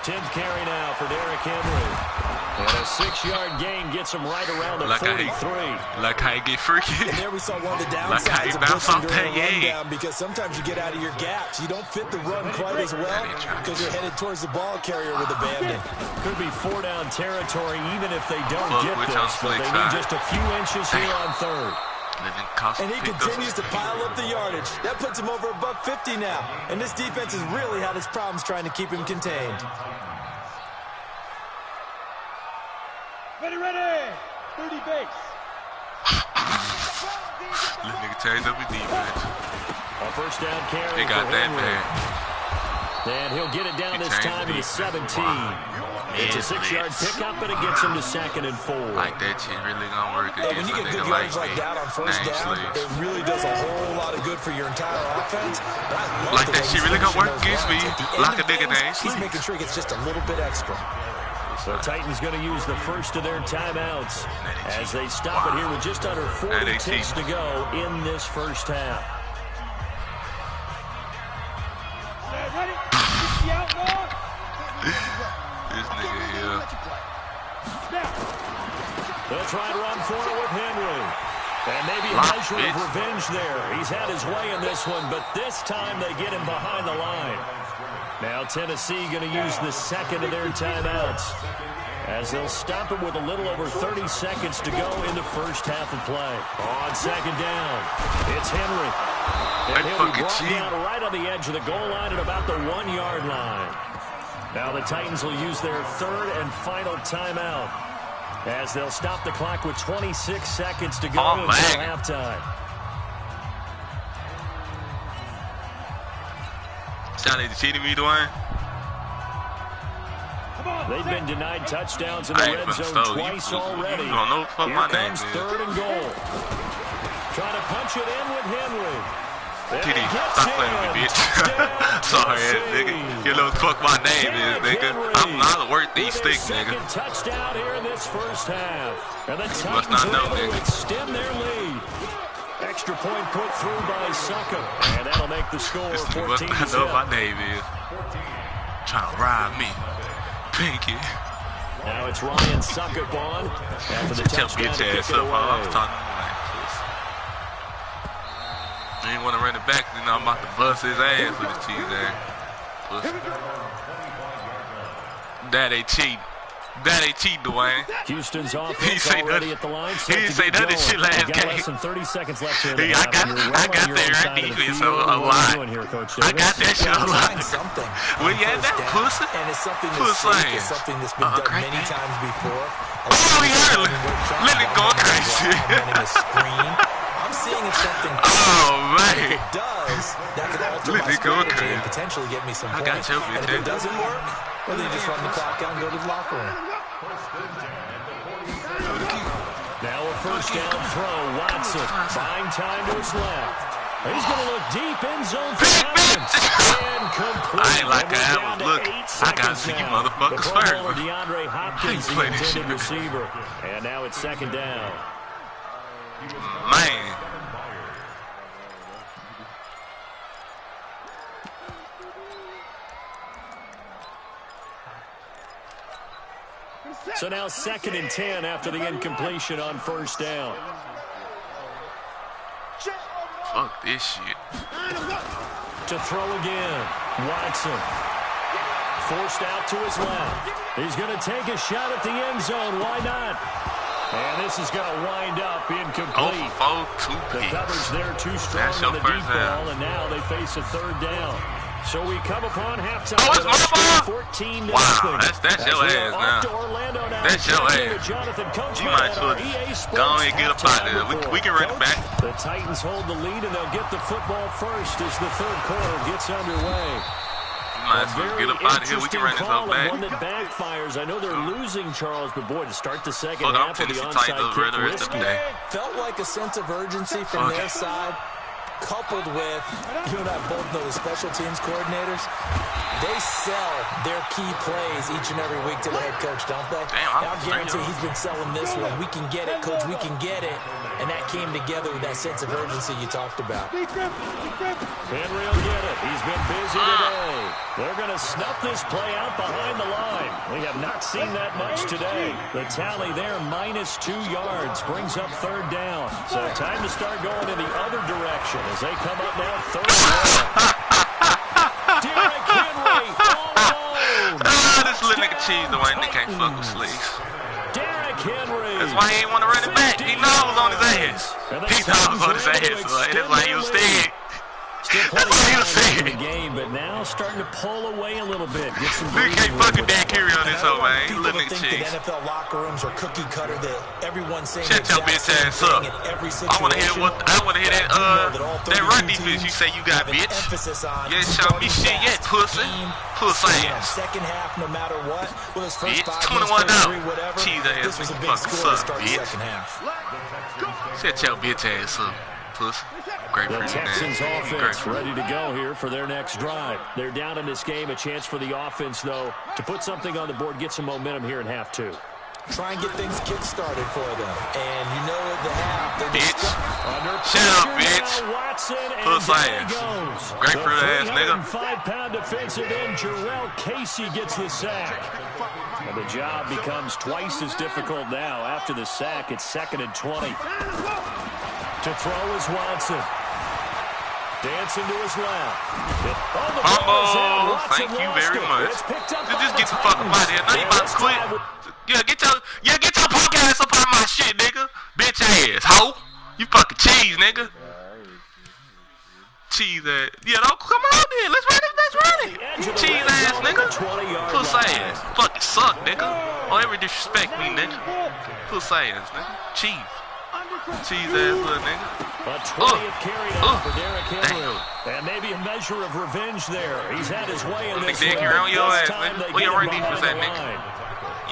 Speaker 2: 10th carry now for Derrick Henry. And a 6-yard gain gets him right around the 43.
Speaker 1: Like how he get freaky.
Speaker 3: And there we saw one of the downsides of pushing during a rundown, because sometimes you get out of your gaps. You don't fit the run quite as well because you're headed towards the ball carrier with abandon.
Speaker 2: Could be 4-down territory even if they don't get this, but they need just a few inches here on 3rd.
Speaker 3: And he continues to pile up the yardage. That puts him over $150 now. And this defense has really had its problems trying to keep him contained.
Speaker 4: Ready. 30 base.
Speaker 1: This nigga tears up his defense.
Speaker 2: A first down carry.
Speaker 1: He got that bad.
Speaker 2: And he'll get it down this time to 17. It's a 6-yard pickup, but it gets him to 2nd and 4.
Speaker 1: Like that shit really gonna work against
Speaker 3: when you get good yards like that on first down, it really does a whole lot of good for your entire offense.
Speaker 1: Like that shit really gonna work against me. Like a nigga named
Speaker 3: He's making sure he gets just a little bit extra.
Speaker 2: The Titans going to use the first of their timeouts as they stop it here with just under 40 ticks to go in this first half.
Speaker 1: This nigga here.
Speaker 2: They'll try to run for it with Henry. And maybe a measure of revenge there. He's had his way in this one, but this time they get him behind the line. Now Tennessee going to use the second of their timeouts as they'll stop it with a little over 30 seconds to go in the first half of play. On second down, it's Henry. And he'll be brought down right on the edge of the goal line at about the 1-yard line. Now the Titans will use their third and final timeout as they'll stop the clock with 26 seconds to go until halftime.
Speaker 1: Sound like cheating me, Dwayne?
Speaker 2: They've been denied touchdowns in the red zone twice already.
Speaker 1: You don't know what my name
Speaker 2: is.
Speaker 1: is.
Speaker 2: Third and goal. Trying to punch it in with Henry.
Speaker 1: TD, stop playing with me, bitch. Sorry, nigga. You know what the fuck my name is, nigga. I'm not worth these sticks, nigga.
Speaker 2: Touchdown here in this first half. And the
Speaker 1: you must not know, nigga.
Speaker 2: Extend their lead. Extra point put through by Suckup. And that'll make the score 14-7.
Speaker 1: Must not know what my name is. Trying to ride me. Pinky.
Speaker 2: Now it's Ryan Suckup on. After the touchdown to kick it away.
Speaker 1: You ain't want to run it back, you know, I'm about to bust his ass with his cheese ass. That ain't cheating. That ain't cheating, Dwayne.
Speaker 2: Houston's offense already at the line.
Speaker 1: He didn't say none of this shit last game.
Speaker 2: Less than 30 seconds left here.
Speaker 1: I got there right defense a lot. I got that shit a lot. Well, yeah, that pussy.
Speaker 3: And it's something that's been done many times before.
Speaker 1: Oh, yeah. Let it go crazy.
Speaker 3: I'm seeing if something
Speaker 1: man.
Speaker 3: If it does, that could alter my strategy and potentially get me some points. And if it doesn't work, well, then you just run the clock out and go to the locker room.
Speaker 2: Now a first down throw. Watson buying time to his left. He's going to look deep in zone for Hopkins. Incomplete.
Speaker 1: I ain't like I was looking. I got to see you motherfuckers first.
Speaker 2: DeAndre Hopkins, the intended receiver. And now it's second down.
Speaker 1: Man.
Speaker 2: So now 2nd and 10 after the incompletion on first down.
Speaker 1: Fuck this shit.
Speaker 2: To throw again. Watson. Forced out to his left. He's going to take a shot at the end zone. Why not? And this is going to wind up incomplete. The coverage there too strong on the deep ball, and now they face a third down. So we come upon halftime.
Speaker 1: Oh, it's my ball.
Speaker 2: 14-0.
Speaker 1: Wow, that's your ass now. That's your ass. You might as well go on and get up out there. We can run it back.
Speaker 2: The Titans hold the lead, and they'll get the football first as the third quarter gets underway.
Speaker 1: Might as well get up out of here. We can run this up back.
Speaker 2: One that backfires. I know they're losing, Charles, but boy, to start the second
Speaker 1: half
Speaker 2: of the onside kick risky.
Speaker 3: Felt like a sense of urgency from their side, coupled with, you and I both know the special teams coordinators. They sell their key plays each and every week to the head coach, don't they?
Speaker 1: Damn,
Speaker 3: I guarantee he's been selling this one. We can get it, coach. We can get it. And that came together with that sense of urgency you talked about.
Speaker 2: Henry will get it. He's been busy today. They're going to snuff this play out behind the line. We have not seen that much today. The tally there, -2 yards, brings up third down. So time to start going in the other direction as they come up now third down. Derrick Henry all alone.
Speaker 1: This little nigga cheese, the one that can't fuck with sleeves.
Speaker 2: Derrick Henry.
Speaker 1: That's why he ain't want to run it back. He knows it was on his ass. He knows it was on his ass. That's why he was staying. That's what he was saying.
Speaker 2: The game, but now starting to pull away a little bit. Get some
Speaker 1: we can't fucking Dan carry on this hoe, man.
Speaker 3: People
Speaker 1: Little
Speaker 3: think
Speaker 1: cheese.
Speaker 3: that NFL locker rooms are cookie cutter, that everyone's saying
Speaker 1: shut your bitch ass up. I want to hear that run defense you say you got, bitch. You ain't show me shit yet, pussy. Pussy ass.
Speaker 3: Second half, no matter what. Well,
Speaker 1: bitch, 21 out. Cheese ass,
Speaker 3: this was a big
Speaker 1: fucking
Speaker 3: score to
Speaker 1: suck,
Speaker 3: start the
Speaker 1: bitch.
Speaker 3: second half.
Speaker 1: Shut your bitch ass up, pussy. Great
Speaker 2: the
Speaker 1: for
Speaker 2: Texans offense ready to go here for their next drive. They're down in this game. A chance for the offense, though, to put something on the board, get some momentum here in half two.
Speaker 3: Try and get things kick-started for them. And you know at the half, they're
Speaker 1: bitch.
Speaker 3: just
Speaker 1: shut up, bitch. Puss ass. Great for the ass, nigga.
Speaker 2: 5-pound defensive end, Jarrell Casey gets the sack. And the job becomes twice as difficult now. After the sack, it's 2nd and 20. To throw is Watson. Dancing to his left.
Speaker 1: Humble. Thank you very much. Just get the fuck out of here. Now you about to quit. Yeah, get your punk ass up out of my shit, nigga. Bitch ass, hoe. You fucking cheese, nigga. Cheese ass. Yeah, don't come on then. Let's run this it's ready. Cheese ass nigga. Puss ass. Fucking suck, nigga. Don't ever disrespect me, nigga. Puss ass, nigga. Chief. Cheese ass little nigga.
Speaker 2: A 20th carry down for Derrick Henry. And maybe a measure of revenge there. He's had his way in this one.
Speaker 1: Around your ass, nigga. Where your run defense at, nigga?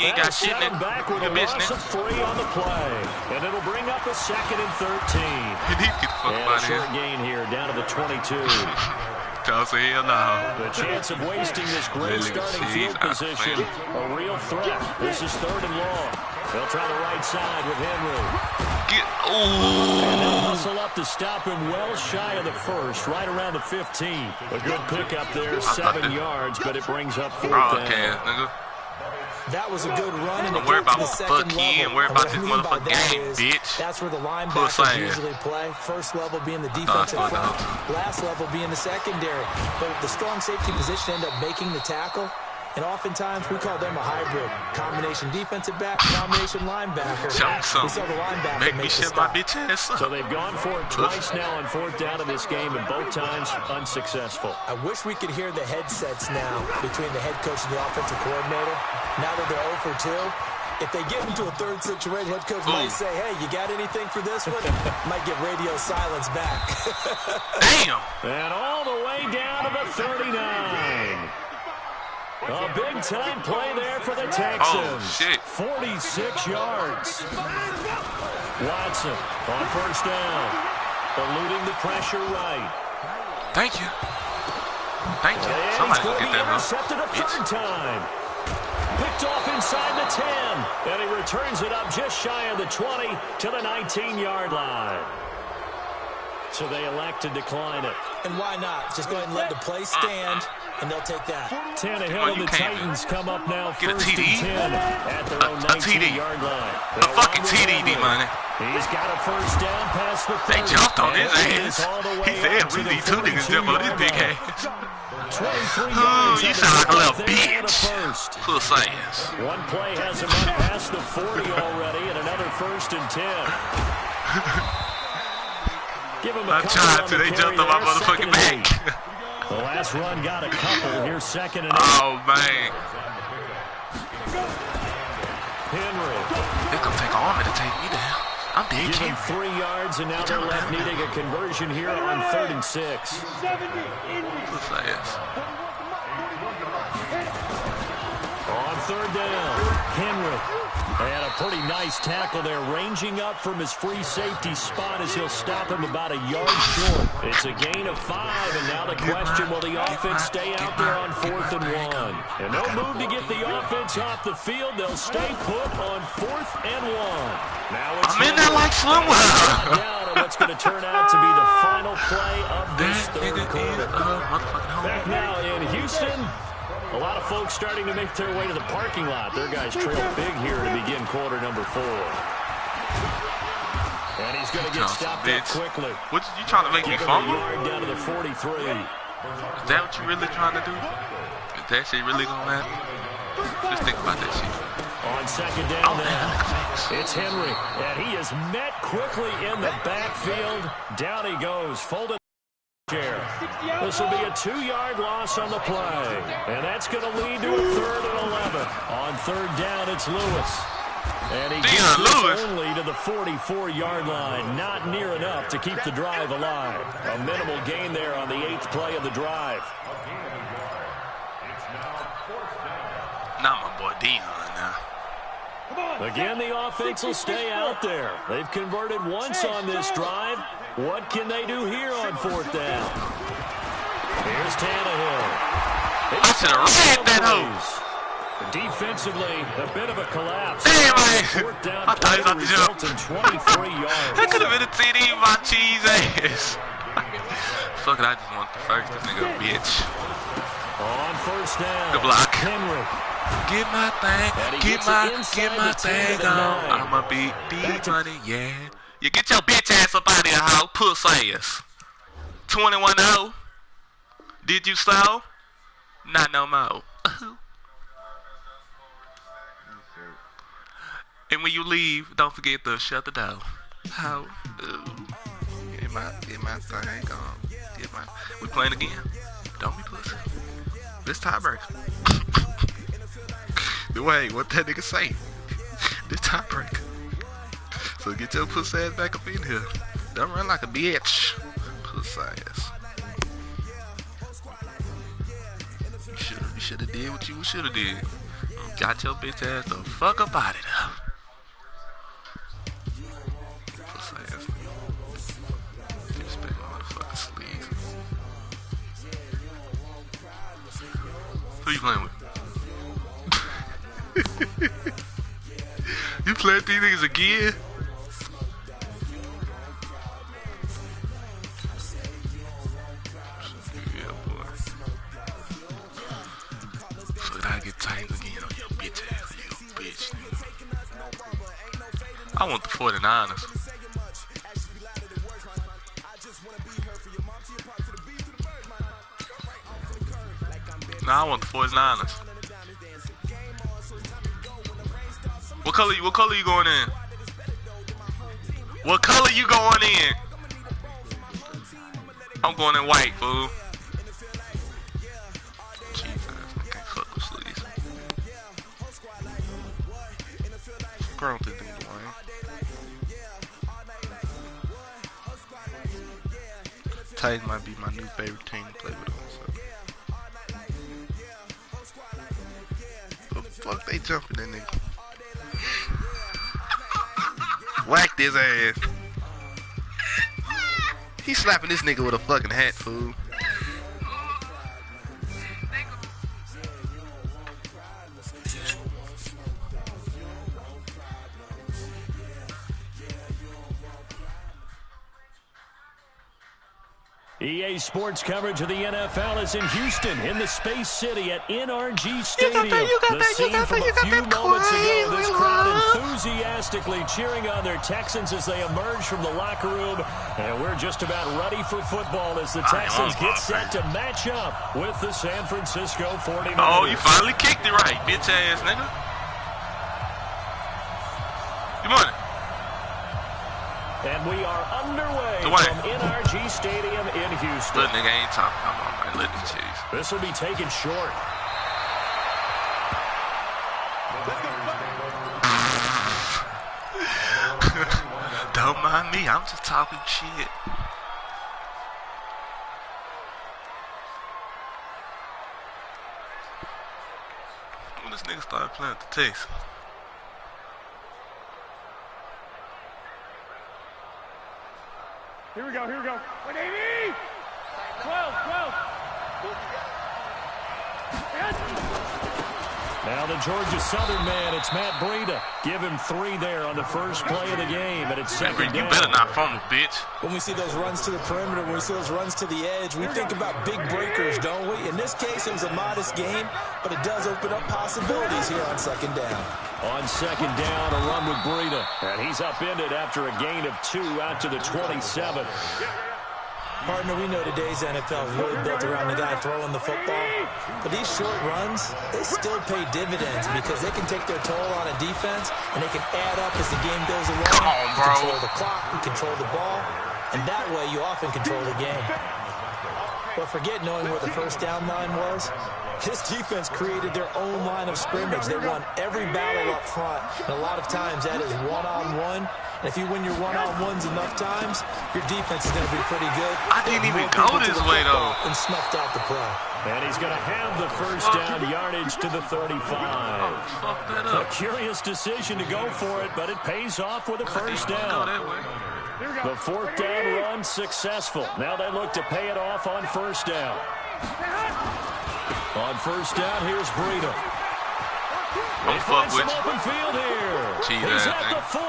Speaker 1: You ain't got shit, nigga. You a bitch, nigga.
Speaker 2: 3 on the play. And it'll bring up a 2nd and 13.
Speaker 1: You need to get the fuck out of here.
Speaker 2: Short gain here, down to the 22.
Speaker 1: Cause hell no.
Speaker 2: The chance of wasting this great starting field position, a real threat. This is 3rd and long. They'll try the right side with Henry. And they'll hustle up to stop him well shy of the first, right around the 15. A good pickup there, 7 yards, but it brings up 4th down.
Speaker 1: Nigga.
Speaker 3: That was a good run, and
Speaker 1: don't worry about the second level. Worry about this motherfucking game, bitch.
Speaker 3: That's where the linebackers usually play. First level being the defensive front, last level being the secondary. But the strong safety position end up making the tackle, and oftentimes we call them a hybrid. Combination defensive back, combination linebacker. We saw the linebacker
Speaker 1: make me shit my bitch ass.
Speaker 2: So they've gone for it twice now on 4th down in this game, and both times unsuccessful.
Speaker 3: I wish we could hear the headsets now between the head coach and the offensive coordinator. Now that they're 0 for 2, if they get into a 3rd situation, head coach might say, hey, you got anything for this one? Might get radio silence back.
Speaker 1: Damn.
Speaker 2: And all the way down to the 39. A big-time play there for the Texans.
Speaker 1: Oh, shit.
Speaker 2: 46 yards. Watson on 1st down. Eluding the pressure right.
Speaker 1: Thank you. Thank you.
Speaker 2: And
Speaker 1: Somebody
Speaker 2: he's going to
Speaker 1: get
Speaker 2: be
Speaker 1: that,
Speaker 2: intercepted a 3rd time. Picked off inside the 10. And he returns it up just shy of the 20 to the 19-yard line. So they elect to decline it.
Speaker 3: And why not? Just go ahead and let the play stand, and they'll take that.
Speaker 2: 10 ahead of the Titans come up now. Get a TD? 10 at their own 19-yard line.
Speaker 1: A fucking TD, D-Money.
Speaker 2: He's got a 1st down past the 30.
Speaker 1: They jumped on his ass. He said we need 2 niggas jump on his big ass. You sound like a little bitch. Puss ass.
Speaker 2: One play has him up past the 40 already, and another 1st and 10. Give him a
Speaker 1: tried to. They jumped on my motherfucking back.
Speaker 2: The last run got a couple. Here's 2nd and 8.
Speaker 1: Oh, man.
Speaker 2: Henry.
Speaker 1: They're going to take an army to take me down. I'm dead.
Speaker 2: Give him 3 yards, and now they're left needing a conversion here on 3rd and 6.
Speaker 1: Puss ass.
Speaker 2: On 3rd down, Henry. And a pretty nice tackle there, ranging up from his free safety spot as he'll stop him about a yard short. It's a gain of 5, and now the question, will the offense stay out there on 4th and 1? And they'll move to get the offense off the field. They'll stay put on 4th and 1. Now it's
Speaker 1: I'm in there like Slimwell.
Speaker 2: down, and what's going to turn out to be the final play of this 3rd quarter. Back now in Houston. A lot of folks starting to make their way to the parking lot. Their guys trail big here to begin quarter number 4. And he's going to get stopped up quickly.
Speaker 1: What, you trying to make me fumble?
Speaker 2: Down to the 43.
Speaker 1: Is that what you really trying to do? Is that shit really going to happen? Just think about that shit.
Speaker 2: On 2nd down now, it's Henry. And he is met quickly in the backfield. Down he goes, folded. This will be a 2-yard loss on the play. And that's going to lead to a 3rd and 11. On 3rd down, it's Lewis. And he gets this only to the 44-yard line. Not near enough to keep the drive alive. A minimal gain there on the 8th play of the drive.
Speaker 1: Not my boy Dion now.
Speaker 2: Again, the offense will stay out there. They've converted once on this drive. What can they do here on 4th down? Here's Tannehill.
Speaker 1: I should have ran that hoe.
Speaker 2: Defensively, a bit of a collapse.
Speaker 1: Damn, man.
Speaker 2: 4th down
Speaker 1: I thought he was about to jump.
Speaker 2: 23 yards.
Speaker 1: That could have been a TD, my cheese ass. Fuck it, I just want the first. This nigga a bitch.
Speaker 2: On 1st down.
Speaker 1: Good block.
Speaker 2: Henry.
Speaker 1: Get my thing on. I'ma beat D-Money, yeah. You get your bitch ass up out of here, hoe. Puss ass. 21-0. Did you slow? Not no more. And when you leave, don't forget to shut the door. How? Get my thing on. We playing again? Don't be pussy. This tiebreaker. Wait, what that nigga say? This tiebreaker. So get your pussy ass back up in here. Don't run like a bitch. Pussy ass. You should have did what you should have did. Got your bitch ass the fuck up out of there. Pussy ass. Disrespect my motherfucking sleeves. Who you playing with? You playing with these niggas again? Yeah, boy. So that I get tight again on your bitch ass, you bitch, nigga. I want the 49ers. Nah, I want the 49ers. What color you going in? What color you going in? I'm going in white, fool. Jesus, I can't fuck with sleeves. Girl, this dude, Dwayne. Titans might be my new favorite team to play with on, so. But fuck, they jumping that nigga. Whack this ass. He slapping this nigga with a fucking hat, fool.
Speaker 2: EA Sports coverage of the NFL is in Houston, in the Space City at NRG Stadium. The scene from a few moments ago, this crowd enthusiastically cheering on their Texans as they emerge from the locker room. And we're just about ready for football as the Texans get set to match up with the San Francisco 49ers.
Speaker 1: Oh, you finally kicked it right, bitch ass nigga. Good morning.
Speaker 2: And we are underway from NRG Stadium in Houston.
Speaker 1: Little nigga ain't talking no more, man. Let me cheese.
Speaker 2: This will be taken short.
Speaker 1: Don't mind me, I'm just talking shit. When this nigga started playing at the Texans.
Speaker 4: Here we go. 180! 12.
Speaker 2: Now the Georgia Southern man, it's Matt Breida. Give him 3 there on the first play of the game, and it's second down.
Speaker 1: You better not fumble, bitch.
Speaker 3: When we see those runs to the perimeter, when we see those runs to the edge, we think about big breakers, don't we? In this case, it was a modest game, but it does open up possibilities here on second down.
Speaker 2: On second down, a run with Breida. And he's upended after a gain of 2 out to the 27.
Speaker 3: Partner, we know today's NFL is really built around the guy throwing the football. But these short runs, they still pay dividends because they can take their toll on a defense and they can add up as the game goes along.
Speaker 1: Come on, bro.
Speaker 3: You control the clock, you control the ball, and that way you often control the game. But forget knowing where the first down line was. This defense created their own line of scrimmage. They won every battle up front. And a lot of times that is one-on-one. And if you win your one-on-ones enough times, your defense is going to be pretty good.
Speaker 1: I didn't even go this way, though.
Speaker 3: And snuffed out the play.
Speaker 2: And he's going to have the first down yardage to the 35.
Speaker 1: Fuck that up.
Speaker 2: A curious decision to go for it, but it pays off with a first down. The fourth down run successful. Now they look to pay it off on first down. On first down, here's Breida.
Speaker 1: Don't fuck with you.
Speaker 2: Open field here.
Speaker 1: Cheese
Speaker 2: He's
Speaker 1: ass
Speaker 2: at the 40.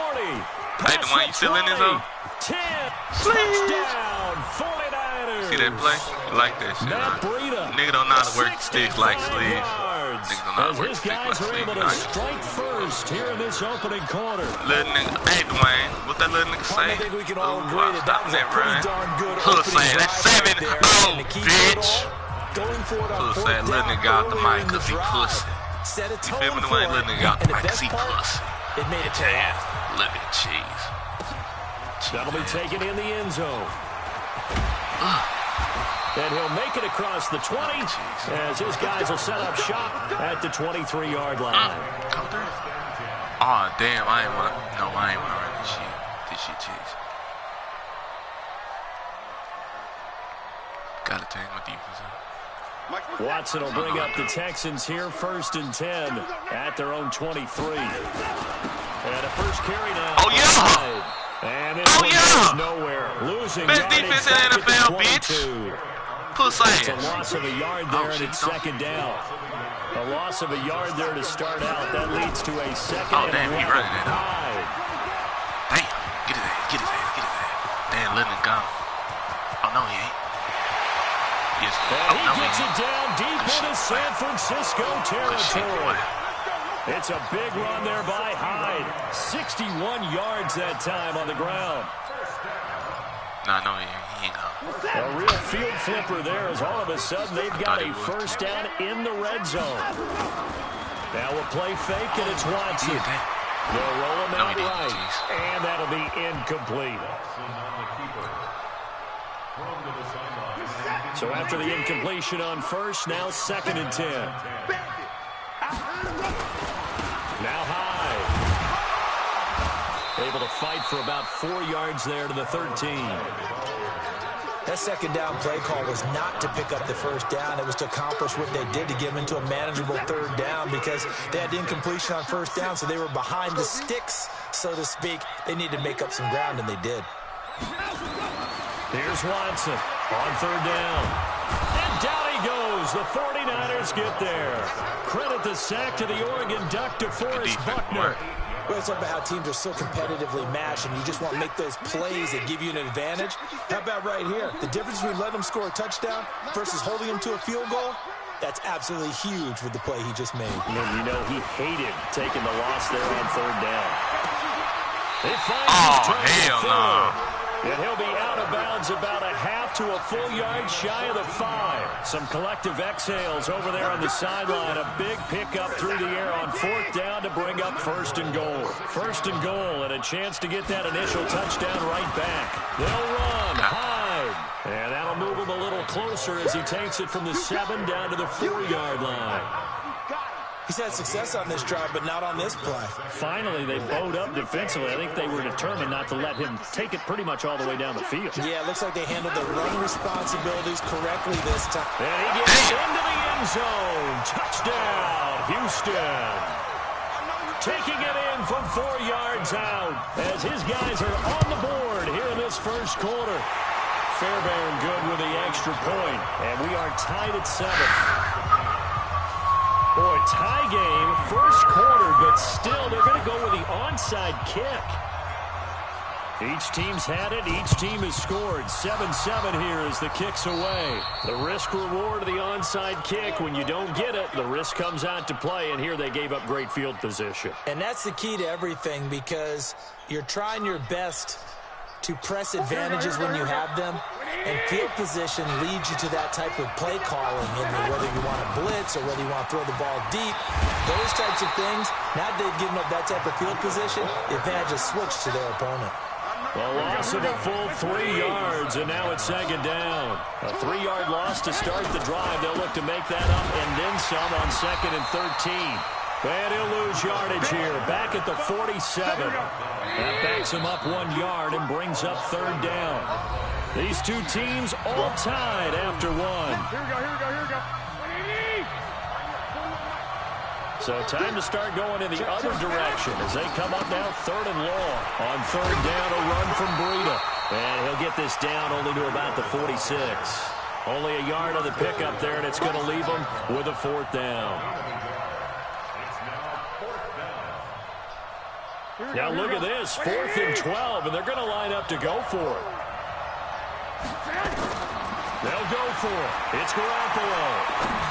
Speaker 1: Hey, the one you still in this, though?
Speaker 2: 10. Touchdown, 49ers.
Speaker 1: See that play? You like that shit,
Speaker 2: Matt
Speaker 1: huh?
Speaker 2: Breida.
Speaker 1: Nigga don't know how to work sticks like sleeves. Nigga don't know how to work
Speaker 2: His
Speaker 1: sticks like
Speaker 2: guys are able
Speaker 1: sleeves.
Speaker 2: to strike first here in this opening quarter.
Speaker 1: Little nigga, hey Dwayne, what that little nigga say?
Speaker 3: I think we can all agree that that was a pretty darn good
Speaker 1: Puss
Speaker 3: opening
Speaker 1: saying that's
Speaker 3: drive
Speaker 1: 7-0,
Speaker 3: right there.
Speaker 1: bitch.
Speaker 3: Going for it on
Speaker 1: Puss
Speaker 3: fourth
Speaker 1: saying little
Speaker 3: down
Speaker 1: nigga out the
Speaker 3: early
Speaker 1: mic
Speaker 3: in the
Speaker 1: cause he
Speaker 3: drive.
Speaker 1: pussy.
Speaker 3: Set a
Speaker 1: You
Speaker 3: tone
Speaker 1: feel me,
Speaker 3: for
Speaker 1: Dwayne? Little
Speaker 3: it.
Speaker 1: nigga out the
Speaker 3: And
Speaker 1: mic cause he
Speaker 3: best part,
Speaker 1: pussy.
Speaker 3: it made it
Speaker 1: Bitch
Speaker 3: pay
Speaker 1: ass,
Speaker 3: off.
Speaker 1: little cheese.
Speaker 2: That'll be taken in the end zone. And he'll make it across the 20 as his guys will set up shop at the 23-yard line.
Speaker 1: Oh, damn. I ain't want to. No, I ain't want to run this shit. This shit cheese. Gotta take my defense out.
Speaker 2: Watson will bring up the Texans here, 1st and 10 at their own 23. And a first carry now.
Speaker 1: Oh, yeah.
Speaker 2: And this one goes nowhere. Losing
Speaker 1: best defense in the NFL, bitch. Puss ass.
Speaker 2: It's a loss of a yard there, and it's 2nd down. A loss of a yard there to start out. That leads to a 2nd
Speaker 1: Oh, damn, he running it up.
Speaker 2: Hyde.
Speaker 1: Damn. Get his ass. Get his ass. Get his ass. Damn, letting him go. Oh, no, he ain't. Yes.
Speaker 2: And he gets it down deep into San Francisco territory. It's a big run there by Hyde. 61 yards that time on the ground.
Speaker 1: No, he ain't gone.
Speaker 2: A real field flipper there as all of a sudden they've got a first down in the red zone. Now we'll play fake, and it's Watson. They'll roll him out right, and that'll be incomplete. So after the incompletion on first, now 2nd and 10. Now Hyde. Able to fight for about 4 yards there to the 13.
Speaker 3: That 2nd down play call was not to pick up the first down. It was to accomplish what they did to get them into a manageable 3rd down because they had incompletion on first down, so they were behind the sticks, so to speak. They needed to make up some ground, and they did.
Speaker 2: Here's Watson on 3rd down. And down he goes. The 49ers get there. Credit the sack to the Oregon Duck, DeForest Buckner.
Speaker 3: Well, it's about how teams are so competitively matched, and you just want to make those plays that give you an advantage. How about right here? The difference between letting them score a touchdown versus holding them to a field goal, that's absolutely huge with the play he just made.
Speaker 2: And you know he hated taking the loss there on 3rd down. It finds
Speaker 1: hell no.
Speaker 2: And he'll be out of bounds about a half to a full yard shy of the 5. Some collective exhales over there on the sideline. A big pickup through the air on 4th down to bring up 1st and goal. 1st and goal, and a chance to get that initial touchdown right back. They'll run. Hyde. And that'll move him a little closer as he takes it from the 7 down to the 4-yard line.
Speaker 3: He's had success on this drive, but not on this play.
Speaker 2: Finally, they bowed up defensively. I think they were determined not to let him take it pretty much all the way down the field.
Speaker 3: Yeah, it looks like they handled their run responsibilities correctly this time.
Speaker 2: And he gets into the end zone. Touchdown, Houston. Taking it in from 4 yards out as his guys are on the board here in this first quarter. Fairbairn good with the extra point, and we are tied at 7. Boy, tie game, first quarter, but still they're going to go with the onside kick. Each team's had it. Each team has scored. 7-7 here as the kick's away. The risk-reward of the onside kick, when you don't get it, the risk comes out to play, and here they gave up great field position.
Speaker 3: And that's the key to everything because you're trying your best to press advantages when you have them, and field position leads you to that type of play calling, whether you want to blitz or whether you want to throw the ball deep, those types of things. Now they've given up that type of field position, the advantage is switched to their opponent.
Speaker 2: A loss of a full 3 yards, and now it's 2nd down. A 3-yard loss to start the drive. They'll look to make that up and then some on 2nd and 13. And he'll lose yardage here, back at the 47. That backs him up 1 yard and brings up 3rd down. These two teams all tied after 1.
Speaker 4: Here we go.
Speaker 2: So time to start going in the other direction as they come up now 3rd and long. On 3rd down, a run from Breida. And he'll get this down only to about the 46. Only a yard on the pickup there, and it's going to leave him with a 4th down. Now look at this, 4th and 12, and they're going to line up to go for it. They'll go for it. It's Garoppolo.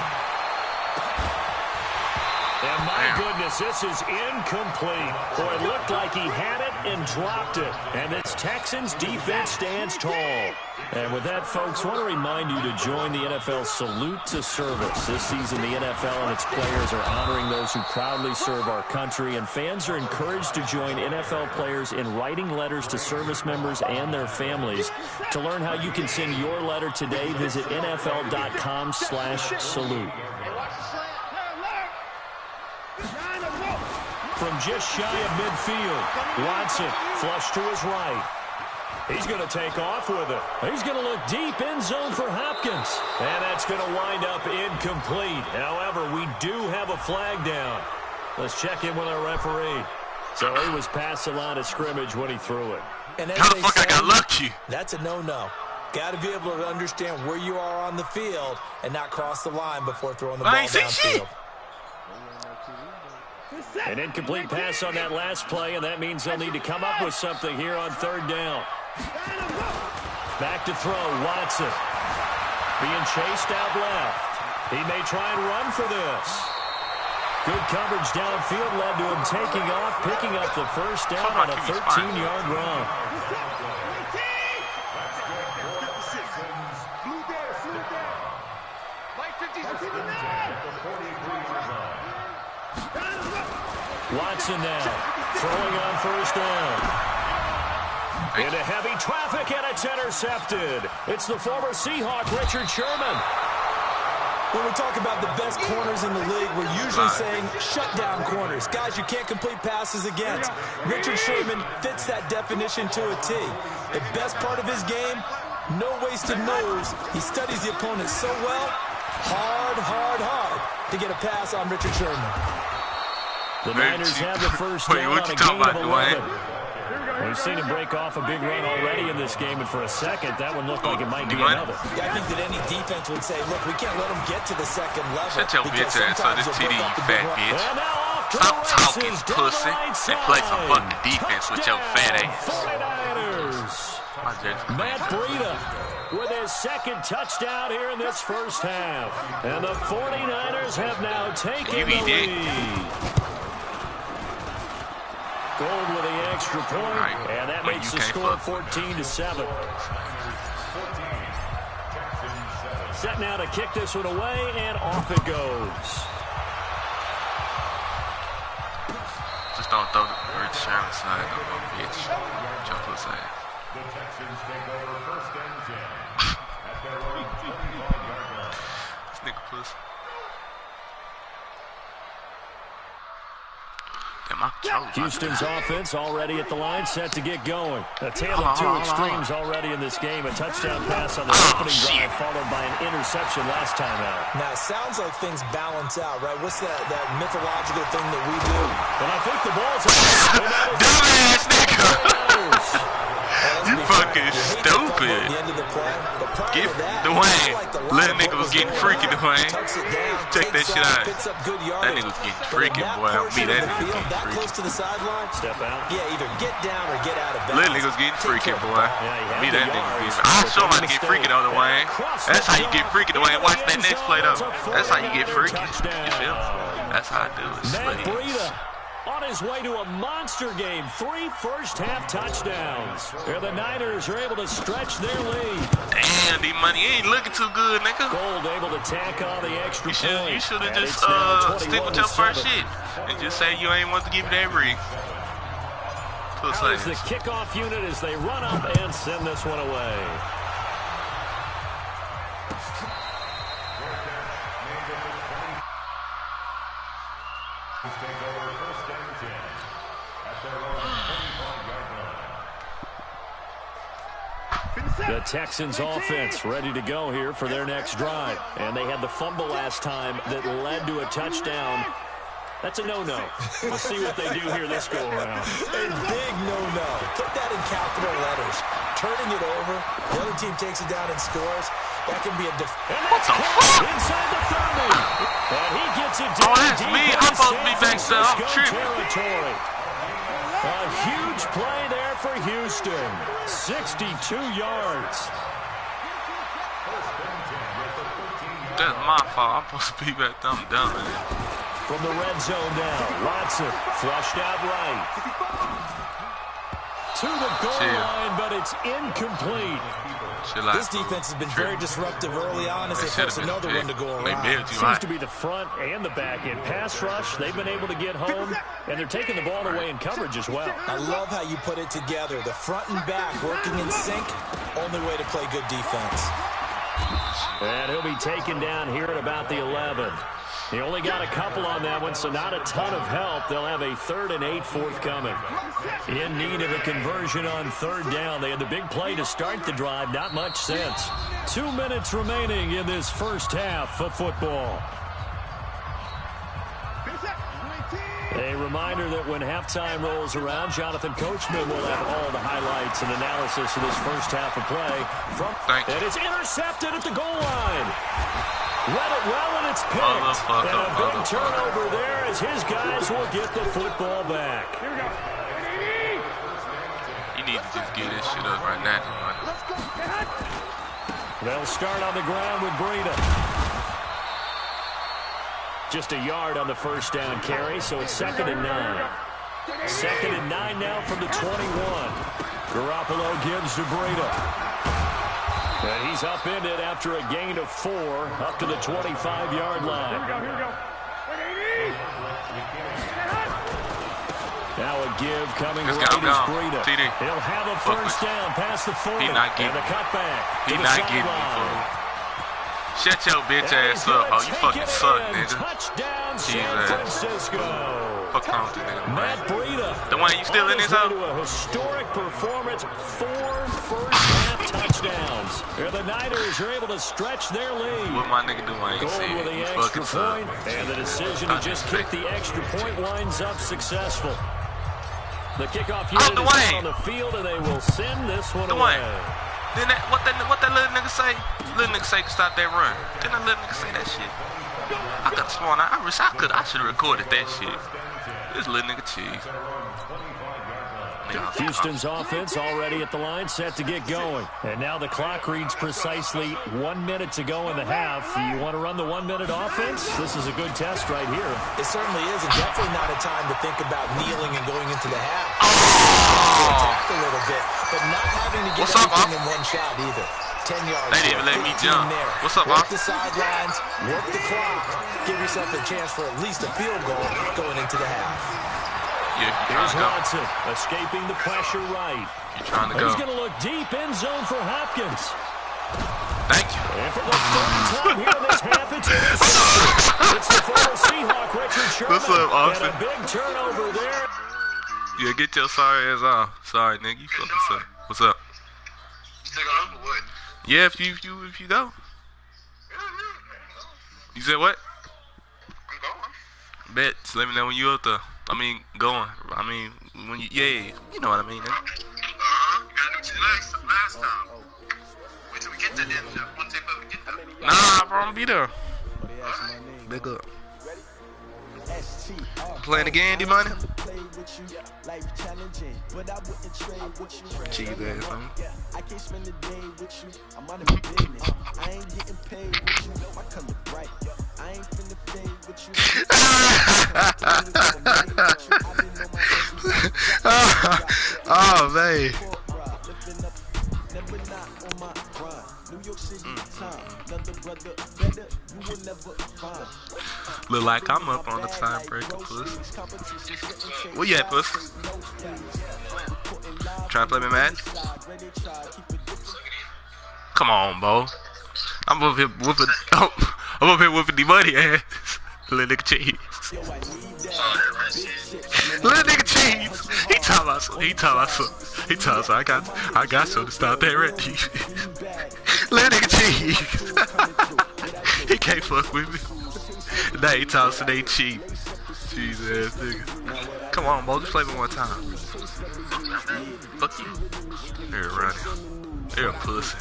Speaker 2: And my goodness, this is incomplete. Boy, it looked like he had it and dropped it. And this Texans defense stands tall. And with that, folks, I want to remind you to join the NFL Salute to Service. This season, the NFL and its players are honoring those who proudly serve our country, and fans are encouraged to join NFL players in writing letters to service members and their families. To learn how you can send your letter today, visit NFL.com/salute. From just shy of midfield, Watson flush to his right. He's going to take off with it. He's going to look deep in zone for Hopkins. And that's going to wind up incomplete. However, we do have a flag down. Let's check in with our referee. So he was past the line of scrimmage when he threw it.
Speaker 3: And
Speaker 1: how the fuck I got lucky?
Speaker 3: That's a no-no. Got to be able to understand where you are on the field and not cross the line before throwing the ball downfield.
Speaker 2: An incomplete pass on that last play, and that means they'll need to come up with something here on third down. Back to throw, Watson. Being chased out left. He may try and run for this. Good coverage downfield led to him taking off, picking up the first down on a 13-yard run. Watson now, throwing on first down. Into heavy traffic, and it's intercepted. It's the former Seahawk, Richard Sherman.
Speaker 3: When we talk about the best corners in the league, we're usually saying shutdown corners. Guys you can't complete passes against. Richard Sherman fits that definition to a T. The best part of his game, no wasted moves. He studies the opponent so well, hard to get a pass on Richard Sherman.
Speaker 2: The Niners have the first down on a gain of 11. We've seen him break off a big run already in this game, and for a second, that one looked like it might be another.
Speaker 3: Yeah, I think that any defense would say, look, we can't let him get to the second level.
Speaker 1: Shut your bitch ass up, this TD, you fat bitch. Stop talking, pussy, and play some fucking defense with your fat ass.
Speaker 2: Matt Breida with his second touchdown here in this first half. And the 49ers have now taken the lead. Gold with the extra point, and that makes the score 14-7. Set now to kick this one away, and off it goes.
Speaker 1: Just don't throw the Rich Sherman side of my bitch. Chocolate side.
Speaker 5: The Texans take over first and 10 at their own 25-yard line.
Speaker 1: This nigga pussy.
Speaker 2: Houston's offense already at the line, set to get going. A tale of two extremes already in this game. A touchdown pass on the opening drive, followed by an interception last time out.
Speaker 3: Now, it sounds like things balance out, right? What's that mythological thing that we do?
Speaker 2: And I think the ball's out.
Speaker 1: Dumbass nigga! You fucking stupid. Get Dwayne. Little nigga was getting freaky, Dwayne. Check that shit out. That nigga was getting freaky, boy. I'll be that nigga getting freaky.
Speaker 2: Step out.
Speaker 3: Yeah, either get down or get out of bounds.
Speaker 1: Little nigga was getting freaky, boy. Be that nigga getting. I'll show him how to get freaky though, Dwayne. That's how you get freaky, Dwayne. Watch that next play though. That's how you get freaky. You feel me? That's how I do it.
Speaker 2: Matt Breida on his way to a monster game. 3 first-half touchdowns. Here the Niners are able to stretch their lead.
Speaker 1: Damn, D-Money, you ain't looking too good, nigga.
Speaker 2: Gold able to tack on the extra point.
Speaker 1: You should have just stick with your first shit and just say you ain't want to give it every.
Speaker 2: How is the kickoff unit as they run up and send this one away? The Texans offense ready to go here for their next drive. And they had the fumble last time that led to a touchdown. That's a no-no. We'll see what they do here this go-around.
Speaker 3: A big no-no. Put that in capital letters. Turning it over, the other team takes it down and scores. That can be a
Speaker 1: what the fuck?
Speaker 2: Inside the 30. And he gets it down.
Speaker 1: Oh, that's me. I'm supposed to be back there. I'm
Speaker 2: tripping. A huge play there for Houston. 62 yards.
Speaker 1: That's my fault. I'm supposed to be back there. I'm dumb, man.
Speaker 2: from the red zone now. Watson flushed out right. To the goal line, but it's incomplete.
Speaker 3: This defense has been very disruptive early on as they force another one to go around.
Speaker 2: Seems to be the front and the back end. Pass rush, they've been able to get home, and they're taking the ball away in coverage as well.
Speaker 3: I love how you put it together. The front and back working in sync, only way to play good defense.
Speaker 2: And he'll be taken down here at about the 11. He only got a couple on that one, so not a ton of help. They'll have a 3rd and 8 forthcoming. In need of a conversion on 3rd down. They had the big play to start the drive. Not much sense. 2 minutes remaining in this first half of football. A reminder that when halftime rolls around, Jonathan Coachman will have all the highlights and analysis of this first half of play. And it's intercepted at the goal line. Read it well, and it's picked. And a big turnover there as his guys will get the football back.
Speaker 1: You need to just get this shit up right now.
Speaker 2: They'll start on the ground with Breida. Just a yard on the first down carry, so it's 2nd and 9. 2nd and 9 now from the 21. Garoppolo gives to Breida. And he's upended after a gain of 4 up to the 25-yard line.
Speaker 4: Here we go.
Speaker 2: Now a give coming right is Breida. He'll have a first down past the 40. And the cutback.
Speaker 1: He not getting it. Shut your bitch ass up. Oh, you fucking suck, nigga.
Speaker 2: Touchdown, San Francisco.
Speaker 1: Fuck on to nigga.
Speaker 2: Matt Breida.
Speaker 1: The one you still in his house?
Speaker 2: A historic performance. 4 first-half touchdowns. The Niners are able to stretch their lead.
Speaker 1: What my nigga do? I ain't see
Speaker 2: with the extra point, and the decision to just kick the extra point winds up successful. The kickoff unit is out on the field, and they will send this one away.
Speaker 1: Then what that little nigga say? Little nigga say stop that run. Didn't that little nigga say that shit? I got sworn I should have recorded that shit. This little nigga cheese.
Speaker 2: Houston's offense already at the line, set to get going. And now the clock reads precisely 1 minute to go in the half. You want to run the 1 minute offense? This is a good test right here.
Speaker 3: It certainly is, and definitely not a time to think about kneeling and going into the half. Attack a little bit, but not having to get everything in one shot either. 10 yards.
Speaker 1: They didn't even let me jump.
Speaker 3: There.
Speaker 1: What's up,
Speaker 3: Work the sidelines, work the clock. Give yourself a chance for at least a field goal going into the half.
Speaker 2: Here's Watson, escaping the pressure right.
Speaker 1: You're trying to go.
Speaker 2: He's going to look deep end zone for Hopkins.
Speaker 1: Thank you.
Speaker 2: And for the 3rd time here in this half, it's it's the former Seahawk, Richard Sherman.
Speaker 1: What's up, Austin?
Speaker 2: And a big turnover there.
Speaker 1: Yeah, get your sorry ass off. Sorry, nigga. You fucking suck. What's up?
Speaker 6: You still got over what?
Speaker 1: Yeah, if you go. You said what?
Speaker 6: I'm going.
Speaker 1: Bet. Just let me know when you up there. I mean, going. I mean, when you, yeah, you know what I mean.
Speaker 6: You gotta do what you like last time. Wait till we get there then. One take we get there.
Speaker 1: Nah, bro, I'm gonna be there. Big up. Playing again, D-Money? Cheese ass, homie.
Speaker 7: I can't spend a day with you. I'm out of my business. I ain't getting paid with you. My color bright. I ain't finna fade with you.
Speaker 1: Oh, man. Look like I'm up on the tiebreaker, puss. Where you at, puss? Trying to play me mad? Come on, Bo. I'm up here whooping. Oh, I'm up here whooping the money ass. Little nigga cheese. Little nigga cheese. He talking about some. He talking about some. I got something to stop that red cheese. Little nigga cheese. He can't fuck with me. Now he talking some they cheap. Cheese ass nigga. Come on, Bo. Just play me one time. Fuck you. Here, around here. You're a pussy.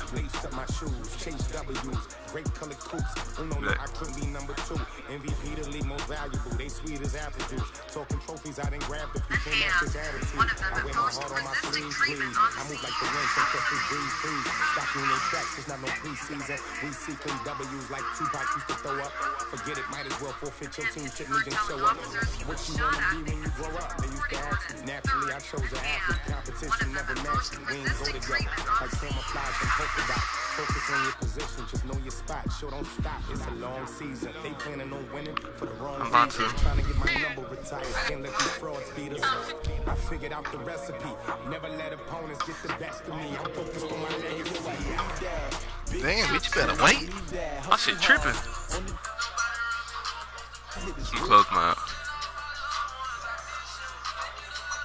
Speaker 8: MVP, the league most valuable. They sweet as apple juice. Talking trophies, I didn't grab the few. Came off this attitude.
Speaker 6: One of them
Speaker 8: I wear my heart on my sleeves, please. I move like the wind, so catch this breeze, please. Stop you in your tracks, it's not no preseason. We see clean W's like Tupac used to throw up. Forget it, might as well forfeit your team, shouldn't even show up. What you wanna be when you grow up? They used to ask me. Naturally, I chose an athlete. Competition never matched me. We ain't go together. Like camouflage and polka dot. Focus on your position, just know your spot. Show don't stop, it's a long season. They planning on winning for the wrong reason. Trying to get my number retired. Can't let these frauds beat us. I figured out the recipe. Never let opponents get the best of me. I'm focused on my legacy.
Speaker 1: Damn, bitch, you better wait. My shit tripping. I'm close my out.